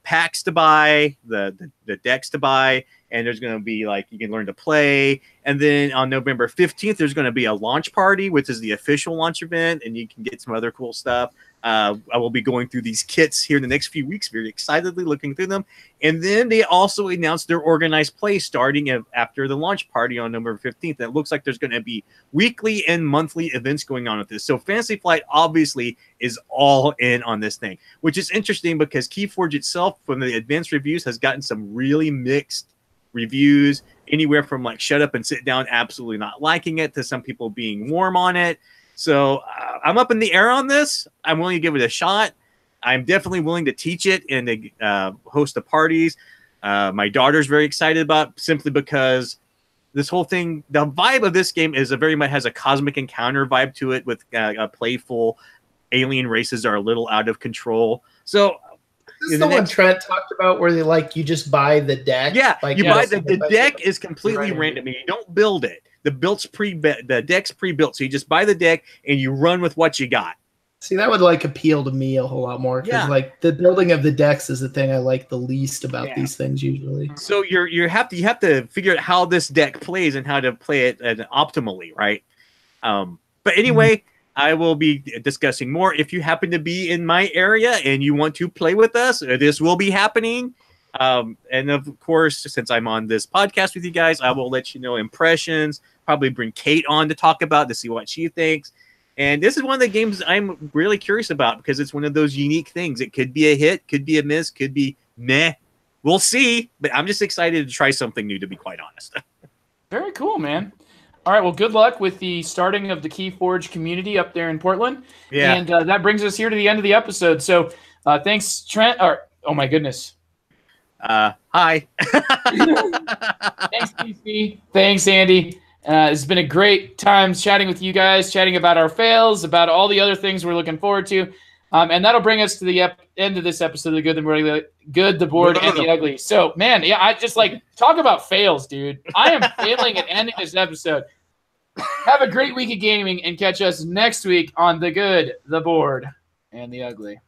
packs to buy, the decks to buy, and there's going to be like you can learn to play. And then on November 15th, there's going to be a launch party, which is the official launch event, and you can get some other cool stuff. I will be going through these kits here in the next few weeks, very excitedly looking through them. And then they also announced their organized play starting after the launch party on November 15th. And it looks like there's going to be weekly and monthly events going on with this. So Fantasy Flight obviously is all in on this thing, which is interesting because Keyforge itself, from the advanced reviews, has gotten some really mixed reviews, anywhere from like shut up and sit down, absolutely not liking it, to some people being warm on it. So I'm up in the air on this. I'm willing to give it a shot. I'm definitely willing to teach it and to host the parties. My daughter's very excited about simply because this whole thing, the vibe of this game is very much has a cosmic encounter vibe to it with a playful alien races are a little out of control. So this is the one Trent talked about where you just buy the deck. Yeah, you buy the deck is completely random. You don't build it. The deck's pre-built. So you just buy the deck and you run with what you got. See, that would appeal to me a whole lot more because the building of the decks is the thing I like the least about these things usually. So you have to figure out how this deck plays and how to play it optimally, right? But anyway, I will be discussing more. If you happen to be in my area and you want to play with us, this will be happening. And of course, since I'm on this podcast with you guys, I will let you know impressions. Probably bring Kate on to talk about to see what she thinks. And this is one of the games I'm really curious about because it's one of those unique things. It could be a hit, could be a miss, could be meh. We'll see. But I'm just excited to try something new, to be quite honest. Very cool, man. All right, well, good luck with the starting of the Keyforge community up there in Portland. Yeah. And that brings us here to the end of the episode. So thanks, Trent. Oh, my goodness. Hi. Thanks, DC. Thanks, Andy. It's been a great time chatting with you guys, chatting about our fails, about all the other things we're looking forward to. And that'll bring us to the end of this episode of The Good, the Bored, and the Ugly. So, man, I just talk about fails, dude. I am failing at ending this episode. Have a great week of gaming and catch us next week on The Good, the Bored, and the Ugly.